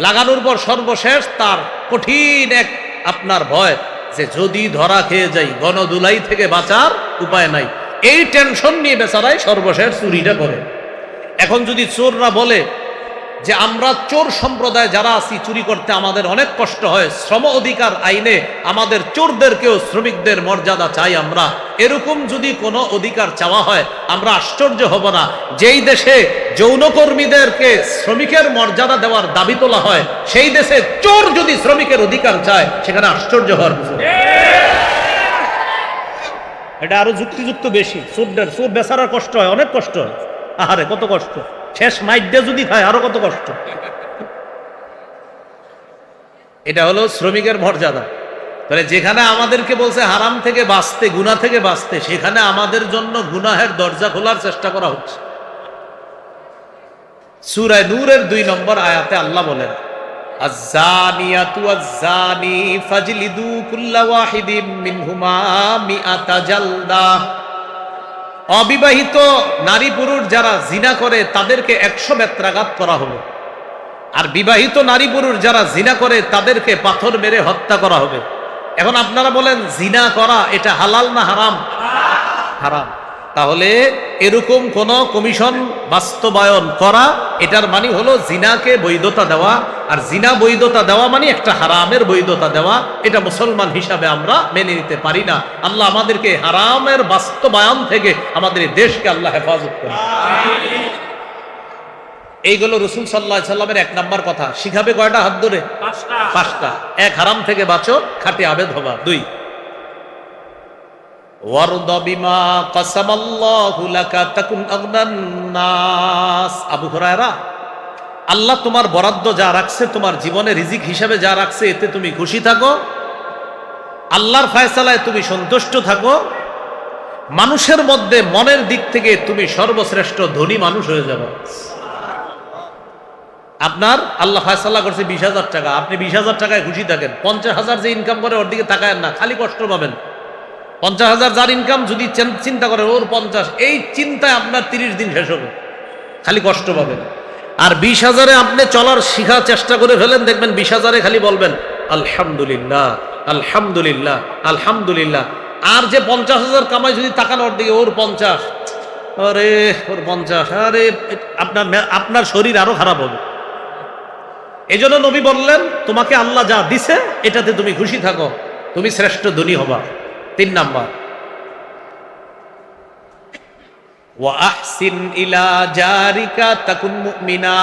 লাগানোর পর সর্বশেষ তার কঠিন এক আপনার ভয় যে যদি ধরা খেয়ে যাই গণধুলাই থেকে বাঁচার উপায় নাই। এই টেনশন নিয়ে বেচারাই সর্বশেষ চুরিটা করে। এখন যদি চোররা বলে যে আমরা চোর সম্প্রদায় যারা আছি চুরি করতে আমাদের অনেক কষ্ট হয়, শ্রম অধিকার আইনে আমাদের চোরদেরকেও শ্রমিকদের মর্যাদা চাই আমরা, এরকম যদি কোনো অধিকার চাওয়া হয় আমরা আশ্চর্য হব না। যেই দেশে যৌনকর্মীদেরকে শ্রমিকের মর্যাদা দেওয়ার দাবি তোলা হয়, সেই দেশে চোর যদি শ্রমিকের অধিকার চায় সেখানে আশ্চর্য হওয়ার কিছু নেই। এটা আরো যুক্তিযুক্ত বেশি। চোর বেচারার কষ্ট হয়, অনেক কষ্ট হয়। আহারে কত কষ্ট, শেষ মাইডে যদি খায় আরো কত কষ্ট। এটা হলো শ্রমিকের মর্যাদা। তাহলে যেখানে আমাদেরকে বলছে হারাম থেকে বাঁচতে, গুনাহ থেকে বাঁচতে, সেখানে আমাদের জন্য গুনাহের দরজা খোলার চেষ্টা করা হচ্ছে। সূরা নূরের 2 নম্বর আয়াতে আল্লাহ বলেন আয-যানিয়াতু ওয়াজ-যানি ফাজলিদু কুল্লা ওয়াহিদিম মিনহুমা মিআতা জালদা। অবিবাহিত নারী পুরুষ যারা জিনা করে তাদেরকে 100 বেত্রাঘাত করা হবে, আর বিবাহিত নারী পুরুষ যারা জিনা করে তাদেরকে পাথর মেরে হত্যা করা হবে। এখন আপনারা বলেন জিনা করা এটা হালাল না হারাম? হারাম। তাহলে এরকম কোন কমিশন বাস্তবায়ন করা, এটার মানে হলো জিনাকে বৈধতা দেওয়া, আর জিনা বৈধতা দেওয়া মানে একটা হারামের বৈধতা দেওয়া। এটা মুসলমান হিসাবে আমরা মেনে নিতে পারি না। আল্লাহ আমাদেরকে হারামের বাস্তবায়ন থেকে আমাদের এই দেশকে আল্লাহ হেফাজত করে। এইগুলো রাসূল সাল্লাল্লাহু আলাইহি সাল্লামের 1 নাম্বার কথা। শিখাবে কয়টা? হাত ধরে 5টা। 1, হারাম থেকে বাঁচো, খাঁটি আবেদ হবা। 2, ওয়ারদ বিমা কাসামাল্লাহু লাকা তাকুন আগনান নাস। আবু হুরায়রা, আল্লাহ তোমার বরাদ্দ যা রাখছে, তোমার জীবনে রিজিক হিসাবে যা রাখছে, এতে তুমি খুশি থাকো, আল্লাহর ফয়সালায় তুমি সন্তুষ্ট থাকো, মানুষের মধ্যে মনের দিক থেকে তুমি সর্বশ্রেষ্ঠ ধনী মানুষ হয়ে যাবে। আপনার আল্লাহ ফয়সালা করছে 20,000 টাকা, আপনি 20,000 টাকায় খুশি থাকেন। 50,000 যে ইনকাম করে ওর দিকে তাকায়েন না, খালি কষ্ট পাবেন। 50,000 যার ইনকাম, যদি চিন্তা করেন ওর 50, এই চিন্তায় আপনার 30 দিন শেষ হবে, খালি কষ্ট পাবেন। আর 20,000-এ আপনি চলার শিখার চেষ্টা করে ফেলেন, দেখবেন 20,000-এ খালি বলবেন আলহামদুলিল্লাহ, আলহামদুলিল্লাহ, আলহামদুলিল্লাহ। আর যে 50,000 কামাই যদি তাকানোর দিকে ওর 50, আরে ওর 50, আরে আপনার শরীর আরো খারাপ হবে। এই জন্য নবী বললেন, তোমাকে আল্লাহ যা দিছে এটাতে তুমি খুশি থাকো, তুমি শ্রেষ্ঠ ধনী হবা। 3 নাম্বার, ওয়া আহসিন ইলা জারিকা তাকুন মুমিনা,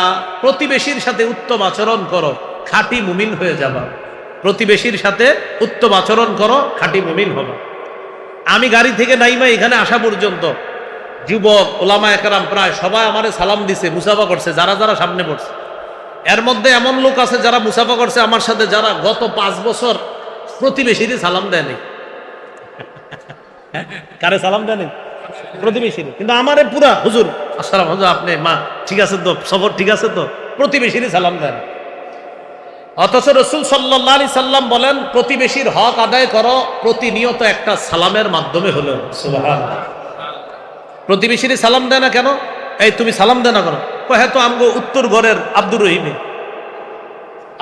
প্রতিবেশীর সাথে উত্তম আচরণ করো, খাঁটি মুমিন হয়ে যাবা। প্রতিবেশীর সাথে উত্তম আচরণ করো, খাঁটি মুমিন হবা। আমি গাড়ি থেকে নাইমা এখানে আসা পর্যন্ত যুবক ওলামা একরাম প্রায় সবাই আমারে সালাম দিছে, মুসাফা করছে, যারা যারা সামনে পড়ছে। এর মধ্যে এমন লোক আছে যারা মুসাফা করছে আমার সাথে, যারা গত 5 বছর প্রতিবেশীরই সালাম দেয়নি। কারে সালাম দেয়নি? প্রতিবেশীর। কিন্তু আমারে পুরা হুজুর আসসালাম, হুজুর আপনি মা ঠিক আছে তো, সবর ঠিক আছে তো, প্রতিবেশীরই সালাম দেন। অথচ রাসূল সাল্লাল্লাহু আলাইহি সাল্লাম বলেন, প্রতিবেশীর হক আদায় করো প্রতিনিয়ত একটা সালামের মাধ্যমে হলো। সুবহানাল্লাহ। প্রতিবেশীরই সালাম দেয় না কেন? এই তুমি সালাম দেয় না কেন? হ্যাঁ তো আমগো উত্তর ঘরের আব্দুর রহিমে।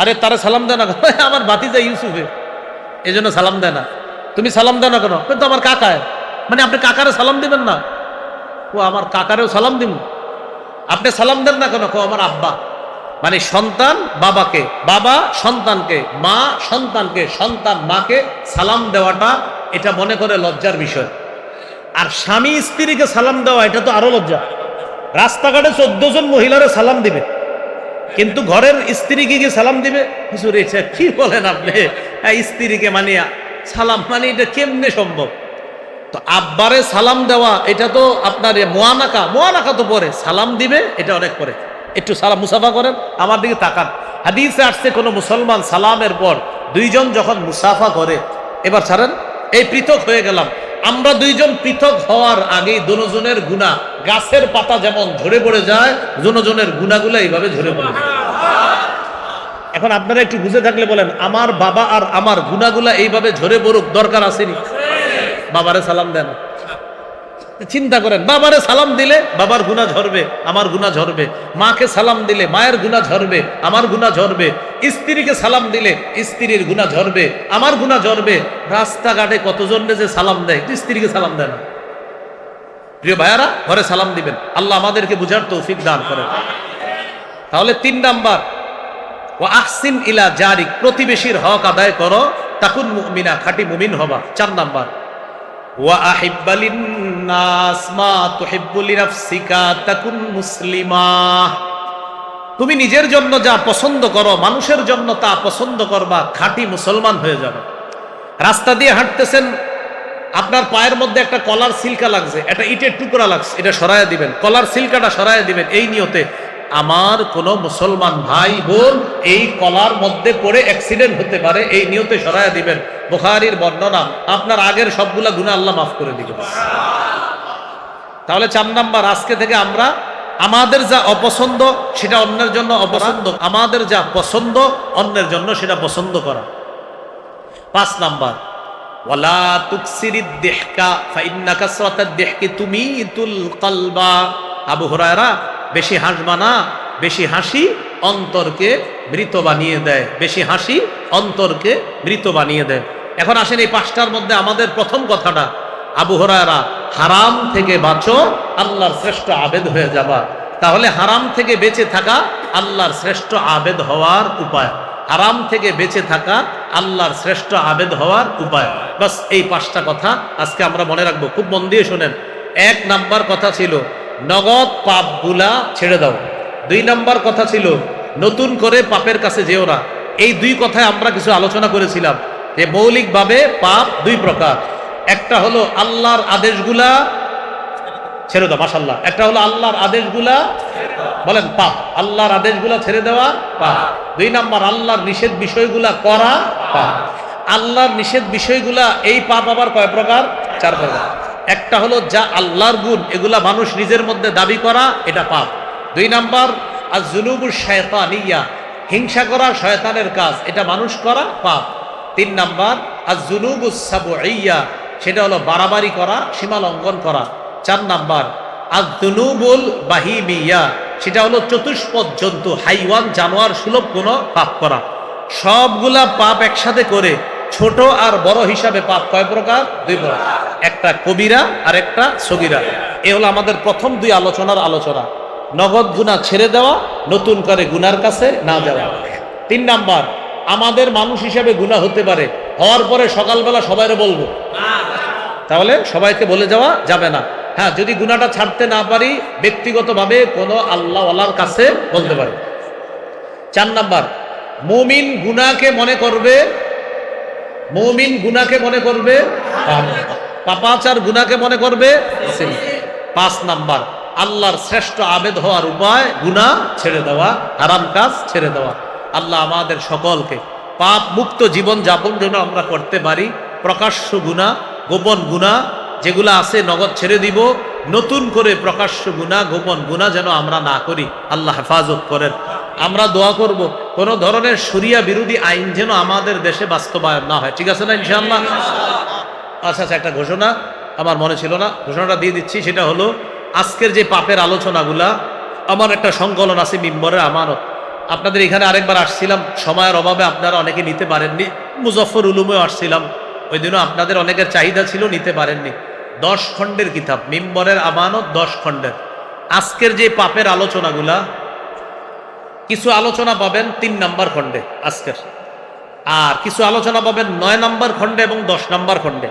আরে তারা সালাম দেয় না কেন? আমার ভাতিজা ইউসুফে, এই জন্য সালাম দেয় না। তুমি সালাম দেয় না কেন? কিন্তু আমার কাকায়। মানে আপনি কাকারে সালাম দিবেন না? ও আমার কাকারেও সালাম দিব। আপনি সালাম দেন না কেন? আমার আব্বা। মানে সন্তান বাবাকে, বাবা সন্তানকে, মা সন্তানকে, সন্তান মাকে সালাম দেওয়াটা এটা মনে করে লজ্জার বিষয়। আর স্বামী স্ত্রীকে সালাম দেওয়া এটা তো আরো লজ্জা। রাস্তাঘাটে 14 জন মহিলারে সালাম দিবে, কিন্তু ঘরের স্ত্রীকে কি সালাম দিবে? হুজুর এটা কি বলেন আপনি? স্ত্রীকে মানে সালাম, মানে এটা কেমনে সম্ভব? তো আব্বারে সালাম দেওয়া এটা তো আপনার মোয়ানাকা তো পরে, সালাম দিবে এটা অনেক পরে। একটু সালাম মুসাফা করেন, আমার দিকে তাকান। হাদিসে আসছে কোন মুসলমান সালামের পর 2 জন যখন মুসাফা করে, এবার ছাড়েন, এই পৃথক হয়ে গেলাম, আমরা 2 জন পৃথক হওয়ার আগেই দুজনের গুনাহ, গাছের পাতা যেমন ঝরে পড়ে যায়, দুজনের গুনাহগুলো এইভাবে ঝরে পড়ে যায়। এখন আপনারা একটু বুঝে থাকলে বলেন, আমার বাবা আর আমার গুনাহগুলো এইভাবে ঝরে পড়ুক, দরকার আসেনি? বাবারে সালাম দেন, চিন্তা করেন, বাবারে সালাম দিলে বাবার গুনাহ ঝরবে, আমার গুনাহ ঝরবে। মাকে সালাম দিলে মায়ের গুনাহ ঝরবে, আমার গুনাহ ঝরবে। স্ত্রীকে সালাম দিলে স্ত্রীর গুনাহ ঝরবে, আমার গুনাহ ঝরবে। রাস্তাঘাটে কতজন যে সালাম দেয়, স্ত্রীকে সালাম দেয় না। প্রিয় ভাইয়ারা, ঘরে সালাম দিবেন। আল্লাহ আমাদেরকে বুঝার তৌফিক দান করেন। তাহলে 3 নাম্বার, ওয়া আহসিন ইলা জারিক, প্রতিবেশীর হক আদায় করো, তাকুন মুমিনা, খাঁটি মুমিন হবা। 4 নাম্বার, ওয়া আহিব্বালিন নাস মা তুহিব্বু লিনাফসিকা তাকুন মুসলিমা, তুমি নিজের জন্য যা পছন্দ করো মানুষের জন্য তা পছন্দ করবা, খাঁটি মুসলমান হয়ে যাবে। রাস্তা দিয়ে হাঁটতেছেন, আপনার পায়ের মধ্যে একটা কলার সিলকা লাগছে, একটা ইটের টুকরা লাগছে, এটা সরাইয়া দিবেন, কলার সিলকাটা সরাইয়া দিবেন, এই নিয়তে আমার কোন মুসলমান ভাই বোন এই কলার মধ্যে পড়ে অ্যাক্সিডেন্ট হতে পারে, এই নিয়তে সরাইয়া দিবেন। বুখারীর বর্ণনা, আপনার আগের সবগুলা গুনাহ আল্লাহ মাফ করে দিবেন। তাহলে 4 নাম্বার, আজকে থেকে আমরা আমাদের যা অপছন্দ সেটা অন্যের জন্য অপছন্দ, আমাদের যা পছন্দ অন্যের জন্য সেটা পছন্দ করা। 5 নাম্বার, ওয়ালা তুকসিরিদ দিহকা ফাইন্না কাসরাতাদ দিহকি তুমিতুল কলবা, আবু হুরায়রা, বেশি হাসবা না, বেশি হাসি অন্তরকে মৃত বানিয়ে দেয়, বেশি হাসি অন্তরকে মৃত বানিয়ে দেয়। এখন আসেন এই 5টার মধ্যে আমাদের প্রথম কথাটা, আবু হুরায়রা, হারাম থেকে বাঁচো, আল্লাহর শ্রেষ্ঠ আবেদ হয়ে যাবা। তাহলে হারাম থেকে বেঁচে থাকা আল্লাহর শ্রেষ্ঠ আবেদ হওয়ার উপায়, হারাম থেকে বেঁচে থাকা আল্লাহর শ্রেষ্ঠ আবেদ হওয়ার উপায়। বাস এই 5টা কথা আজকে আমরা মনে রাখবো, খুব মন দিয়ে শোনেন। 1 নাম্বার কথা ছিল নগদ পাপগুলা ছেড়ে দাও। 2 নাম্বার কথা ছিল নতুন করে পাপের কাছে যেও না। এই 2 কথায় আমরা কিছু আলোচনা করেছিলাম যে মৌলিকভাবে পাপ 2 প্রকার। একটা হলো আল্লাহর আদেশগুলা ছেড়ে দাও, মাশাআল্লাহ। একটা হলো আল্লাহর আদেশগুলা, বলেন পাপ, আল্লাহর আদেশগুলা ছেড়ে দেওয়া পাপ। 2 নাম্বার আল্লাহর নিষেধ বিষয়গুলা করা পাপ। আল্লাহর নিষেধ বিষয়গুলা, এই পাপ আবার কয় প্রকার? 4 প্রকার। একটা হলো যা আল্লাহর গুণ, এগুলা মানুষ নিজের মধ্যে দাবি করা, এটা পাপ। 2 নাম্বার আয-যুনুবুশ শায়তানিয়া, হিংসা করা শয়তানের কাজ, এটা মানুষ করা পাপ। 3 নাম্বার আয-যুনুবুস সাবউইয়া, সেটা হলো বাড়াবাড়ি করা, সীমা লঙ্ঘন করা। 4 নাম্বার আয-যুনুবুল বাহিমিয়া, সেটা হলো চতুষ্পদ জন্তু, হাইওয়ান, জানোয়ার সুলভ কোনো পাপ করা। সবগুলা পাপ একসাথে করে ছোট আর বড় হিসাবে পাপ কয় প্রকার? দুই প্রকার, একটা কবিরা আর একটা সগীরা। এ হলো আমাদের প্রথম দুই আলোচনার আলোচনা। নগদ গুনাহ ছেড়ে দেওয়া, নতুন করে গুনার কাছে না যাওয়া। 3 নাম্বার, আমাদের মানুষ হিসাবে গুনাহ হতে পারে, হওয়ার পরে সকালবেলা সবাইরে বলবো, তাহলে সবাইকে বলে যাওয়া যাবে না। হ্যাঁ, যদি গুনাহটা ছাড়তে না পারি ব্যক্তিগতভাবে কোনো আল্লাহওয়ালার কাছে বলতে পারি। 4 নাম্বার, মুমিন গুনাহকে মনে করবে, মুমিন গুনাহকে মনে করবে পাপাচার, গুনাহকে মনে করবে। 5 নাম্বার, আল্লাহর শ্রেষ্ঠ আবেদ হওয়ার উপায় গুনাহ ছেড়ে দেওয়া, হারাম কাজ ছেড়ে দেওয়া। আল্লাহ আমাদের সকলকে পাপ মুক্ত জীবন যাপন যেন আমরা করতে পারি। প্রকাশ্য গুনাহ, গোপন গুনাহ যেগুলো আছে নগদ ছেড়ে দিব, নতুন করে প্রকাশ্য গুনাহ, গোপন গুনাহ যেন আমরা না করি। আল্লাহ হেফাজত করেন। আমরা দোয়া করব কোন ধরনের শরিয়া বিরোধী আইন যেন আমাদের দেশে বাস্তবায়ন না হয়। ঠিক আছে না ইনশাআল্লাহ? আচ্ছা, একটা ঘোষণা আমার মনে ছিল না, ঘোষণাটা দিয়ে দিচ্ছি। সেটা হলো, আজকের যে পাপের আলোচনাগুলা, আমার একটা সংকলন আছে মিম্বরের আমানত। আপনাদের এখানে আরেকবার আসছিলাম, সময়ের অভাবে আপনারা অনেকে নিতে পারেননি। মুজফফর উলুমেও আসছিলাম, ওই দিনও আপনাদের অনেকের চাহিদা ছিল, নিতে পারেননি। 10 খণ্ডের কিতাব মিম্বরের আমানত, 10 খণ্ডের। আজকের যে পাপের আলোচনাগুলা, কিছু আলোচনা পাবেন 3 নাম্বার খণ্ডে আজকের, আর কিছু আলোচনা পাবেন 9 নাম্বার খণ্ডে এবং 10 নাম্বার খণ্ডে।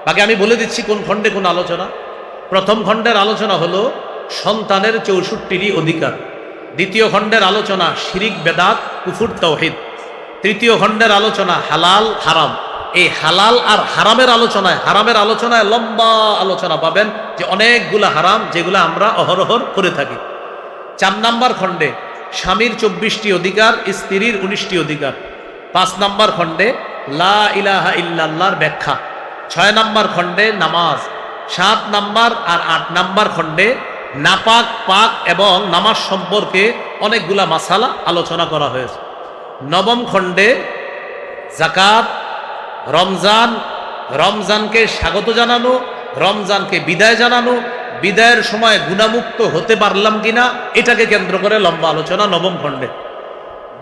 বাকি আমি বলে দিচ্ছি কোন খণ্ডে কোন আলোচনা। প্রথম খণ্ডের আলোচনা হলো সন্তানের 64টি অধিকার। দ্বিতীয় খণ্ডের আলোচনা শিরিক, বেদাত, কুফর, তাওহীদ। তৃতীয় খণ্ডের আলোচনা হালাল, হারাম। এই হালাল আর হারামের আলোচনায় লম্বা আলোচনা পাবেন, যে অনেকগুলা হারাম যেগুলো আমরা অহরহর করে থাকি। 4 নাম্বার খণ্ডে স্বামীর 24টি অধিকার, স্ত্রীর 19টি অধিকার। 5 নাম্বার খণ্ডে লা ইলাহা ইল্লাল্লাহর ব্যাখ্যা। 6 নাম্বার খণ্ডে নামাজ। 7 নাম্বার আর 8 নাম্বার খণ্ডে নাপাক, পাক এবং নামাজ সম্পর্কে অনেকগুলা মাসালা আলোচনা করা হয়েছে। 9ম খণ্ডে যাকাত, রমজান, রমজানকে স্বাগত জানানো, রমজানকে বিদায় জানানো, বিদায়ের সময় গুনাহমুক্ত হতে পারলাম কিনা, এটাকে কেন্দ্র করে লম্বা আলোচনা 9ম খণ্ডে।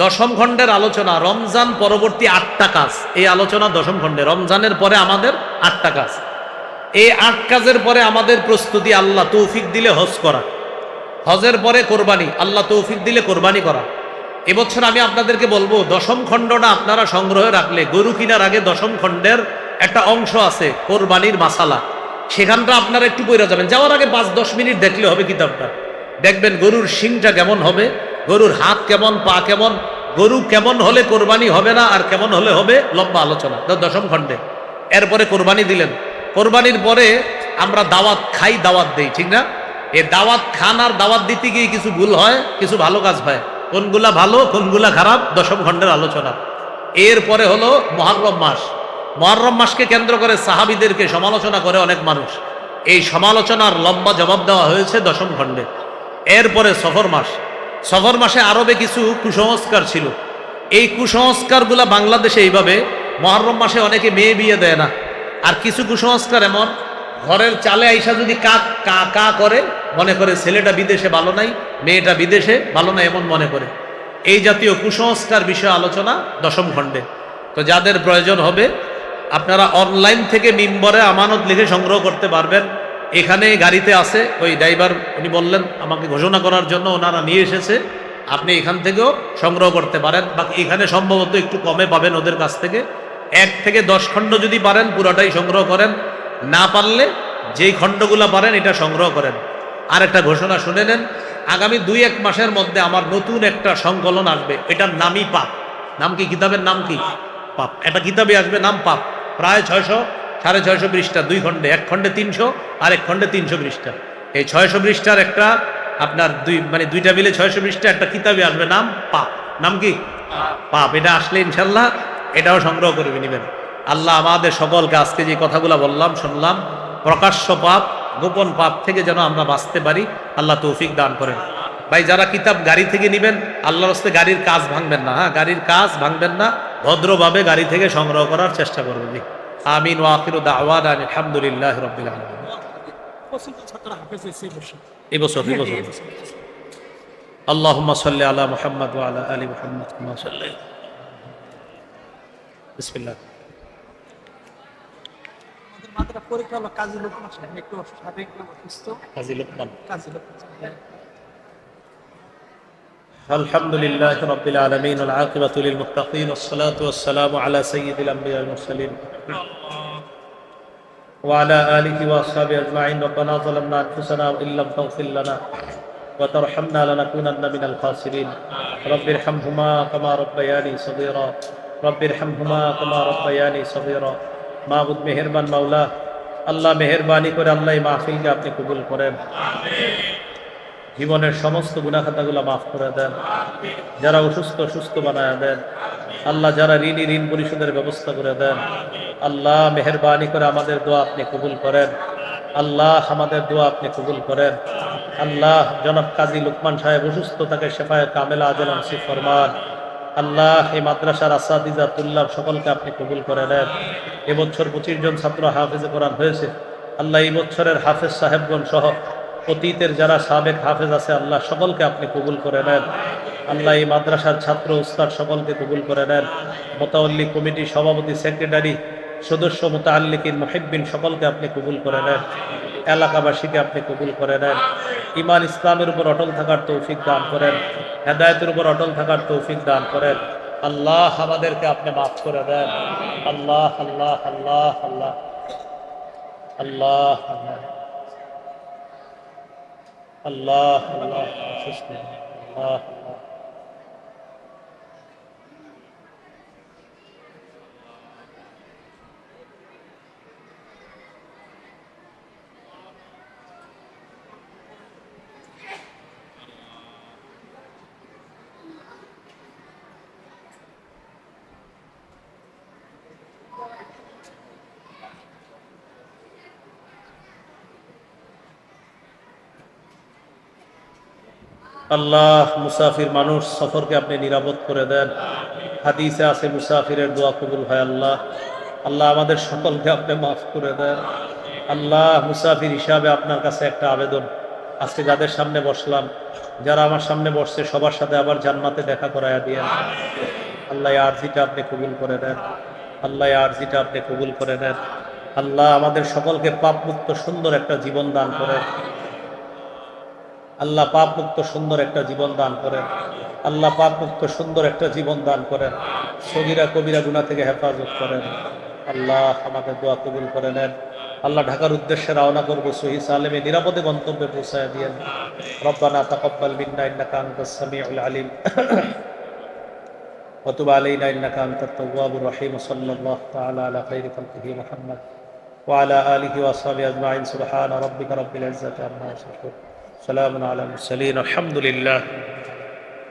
10ম খণ্ডের আলোচনা রমজান পরবর্তী 8টা কাজ। এই আলোচনা 10ম খণ্ডে। রমজানের পরে আমাদের 8টা কাজ। এই 8 কাজের পরে আমাদের প্রস্তুতি, আল্লাহ তৌফিক দিলে হজ করা। হজের পরে কোরবানি, আল্লাহ তৌফিক দিলে কোরবানি করা। এবছর আমি আপনাদেরকে বলবো, 10ম খণ্ডটা আপনারা সংগ্রহে রাখলে, গরু কিনার আগে 10ম খণ্ডের একটা অংশ আছে কোরবানির মাসালা, সেখানটা আপনারা একটু পড়ে যাবেন। যাওয়ার আগে 5-10 মিনিট দেখলে হবে কিতাবটা। দেখবেন গরুর শিংটা কেমন হবে, গরুর হাত কেমন, পা কেমন, গরু কেমন হলে কোরবানি হবে না, আর কেমন হলে হবে, লম্বা আলোচনা 10ম খণ্ডে। এরপরে কোরবানি দিলেন। কোরবানির পরে আমরা দাওয়াত খাই, দাওয়াত দেই, ঠিক না? এই দাওয়াত খান আর দাওয়াত দিতে গিয়ে কিছু ভুল হয়, কিছু ভালো কাজ হয়। কোনগুলা ভালো, কোনগুলা খারাপ, 10ম খণ্ডের আলোচনা। এরপরে হলো মুহররম মাস। মুহররম মাসকে কেন্দ্র করে সাহাবীদেরকে সমালোচনা করে অনেক মানুষ। এই সমালোচনার লম্বা জবাব দেওয়া হয়েছে 10ম খণ্ডে। এরপরে সফর মাস। সফর মাসে আরবে কিছু কুসংস্কার ছিল। এই কুসংস্কারগুলা বাংলাদেশে এইভাবে, মুহররম মাসে অনেকে মেয়ে বিয়ে দেয় না। আর কিছু কুসংস্কার এমন, ঘরের চালে আইসা যদি কাক কা কা করে, মনে করে ছেলেটা বিদেশে ভালো নাই, মেয়েটা বিদেশে ভালো নাই, এমন মনে করে। এই জাতীয় কুসংস্কার বিষয়ে আলোচনা 10ম খণ্ডে। তো যাদের প্রয়োজন হবে, আপনারা অনলাইন থেকে মিম্বরে আমানত লিখে সংগ্রহ করতে পারবেন। এখানে গাড়িতে আছে, ওই ড্রাইভার উনি বললেন আমাকে ঘোষণা করার জন্য, ওনারা নিয়ে এসেছে। আপনি এখান থেকেও সংগ্রহ করতে পারেন। বাকি এখানে সম্ভবত একটু কমে পাবেন ওদের কাছ থেকে। 1 থেকে 10 খণ্ড যদি পারেন পুরাটাই সংগ্রহ করেন, না পারলে যেই খণ্ডগুলো পারেন এটা সংগ্রহ করেন। আর একটা ঘোষণা শুনে নেন, আগামী 2-1 মাসের মধ্যে আমার নতুন একটা সংকলন আসবে। এটার নামই পাপ। নাম কি? কিতাবের নাম কি? পাপ। একটা কিতাবে আসবে, নাম পাপ। প্রায় 600-650 পৃষ্ঠা, 2 খণ্ডে। 1 খণ্ডে 300 আর 1 খণ্ডে 300 পৃষ্ঠা। এই 600 পৃষ্ঠার একটা আপনার দুইটা মিলে 600 পৃষ্ঠা একটা কিতাবে আসবে, নাম পাপ। নাম কি? পাপ। এটা আসলে ইনশাল্লাহ এটাও সংগ্রহ করে নেবেন। আল্লাহ আমাদের সকলকে আজকে যে কথাগুলো বললাম, শুনলাম, প্রকাশ্য পাপ, গোপন পাপ থেকে যেন আমরা বাঁচতে পারি, আল্লাহ তৌফিক দান করেন। ভাই, যারা কিতাব গাড়ি থেকে নেবেন, আল্লাহর রাস্তে গাড়ির কাজ ভাঙবেন না। হ্যাঁ, গাড়ির কাজ ভাঙবেন না, ভদ্রভাবে গাড়ি থেকে সংগ্রহ করার চেষ্টা করবেন। আমিন ওয়া আখিরু দাওয়ানা আলহামদুলিল্লাহি রাব্বিল আলামিন। এই বছর আল্লাহুম্মা সাল্লি আলা মুহাম্মাদ ওয়া আলা আলি মুহাম্মাদ কামা সাল্লাইতা বিসমিল্লাহ। আমাদের মাত্রা পরীক্ষা হলো কাজী লোকমান সাহেব, একটু শারীরিক অসুস্থ। কাজী লোকমান। কাজী লোকমান সাহেব। الحمد لله رب العالمين والعاقبة للمتقين والصلاة والسلام على سيد الأنبياء والمرسلين وعلى آله وأصحابه أجمعين. ربنا ظلمنا أنفسنا وإن لم تغفر لنا وترحمنا لنكونن من الخاسرين. رب ارحمهما كما ربياني صغيرا رب ارحمهما كما ربياني صغيرا. মাবুদ মেহেরবান মাওলা, আল্লাহ মেহেরবানি করে আল্লাহ এই মাহফিলকে আপনি কবুল করেন। জীবনের সমস্ত গুনাহ খাতাগুলো মাফ করে দেন। যারা অসুস্থ সুস্থ বানায় দেন আল্লাহ, যারা ঋণী ঋণ পরিশোধের ব্যবস্থা করে দেন আল্লাহ। মেহেরবানি করে আমাদের দোয়া আপনি কবুল করেন আল্লাহ, আমাদের দোয়া আপনি কবুল করেন আল্লাহ। জনাব কাজী লোকমান সাহেব অসুস্থ, তাকে শেফায়ে কামেলা আজল নসিব ফরমান আল্লাহ। এই মাদ্রাসার আসাদিজা তুল্লাব সকলকে আপনি কবুল করে নেন। এবছর 25 জন ছাত্র হাফেজে কোরআন হয়েছে আল্লাহ। এই বছরের হাফেজ সাহেবগণ সহ অতীতের যারা সাবেক হাফেজ আছে আল্লাহ, সকলকে আপনি কবুল করে নেন আল্লাহ। এই মাদ্রাসার ছাত্র উস্তাদ সকলকে কবুল করে নেন। মোতাওয়াল্লি কমিটি সভাপতি, সেক্রেটারি, সদস্য, মুতাআল্লিকিন, মুহিব্বিন সকলকে আপনি কবুল করে নেন। এলাকাবাসীকে আপনি কবুল করে নেন। ঈমান ইসলামের উপর অটল থাকার তৌফিক দান করেন, হেদায়েতের উপর অটল থাকার তৌফিক দান করেন আল্লাহ। আমাদেরকে আপনি মাফ করে দেন আল্লাহ আল্লাহ আল্লাহ আল্লাহ আল্লাহ আল্লাহ আল্লাহ আল্লাহ আল্লাহ আল্লাহ। আল্লাহ, মুসাফির মানুষ সফরকে আপনি নিরাপদ করে দেন। হাদিসে আছে মুসাফিরের দোয়া কবুল হয় আল্লাহ। আল্লাহ, আমাদের সকলকে আপনি মাফ করে দেন আল্লাহ। মুসাফির হিসাবে আপনার কাছে একটা আবেদন, আজকে যাদের সামনে বসলাম, যারা আমার সামনে বসছে সবার সাথে আবার জান্নাতে দেখা করায়া দিয়েন আল্লাহ। এই আরজিটা আপনি কবুল করে নেন আল্লাহ, এই আরজিটা আপনি কবুল করে নেন আল্লাহ। আমাদের সকলকে পাপ মুক্ত সুন্দর একটা জীবন দান করেন আল্লাহ। পাপ মুক্ত সুন্দর একটা জীবন দান করেন আল্লাহ। পাপ মুক্ত সুন্দর একটা জীবন দান করেন। সগীরা কবিরা গুনাহ থেকে হেফাজত করেন আল্লাহ। আমাদের দোয়া কবুল করে নেন আল্লাহ। ঢাকার উদ্দেশ্যে রওনা করবো, সহি সালেমে নিরাপদে গন্তব্যে পৌঁছায় দিয়েন। রব্বানা তাকাব্বাল মিন্না ইন্নাকা আনতাস সামিউল আলিম ওয়া তুব আলাইনা ইন্নাকা আনতাত তাওয়াবুর রহিম। সাল্লাল্লাহু তাআলা আলা খাইরি খালকিহি মুহাম্মদ ওয়া আলা আলিহি ওয়া আসহাবিহি আজমাইন। সুবহানা রাব্বিকা রাব্বিল ইজ্জাতি আম্মা ইয়াসিফুন। সালামুন আলাল মুরসালিন। আলহামদুলিল্লাহ।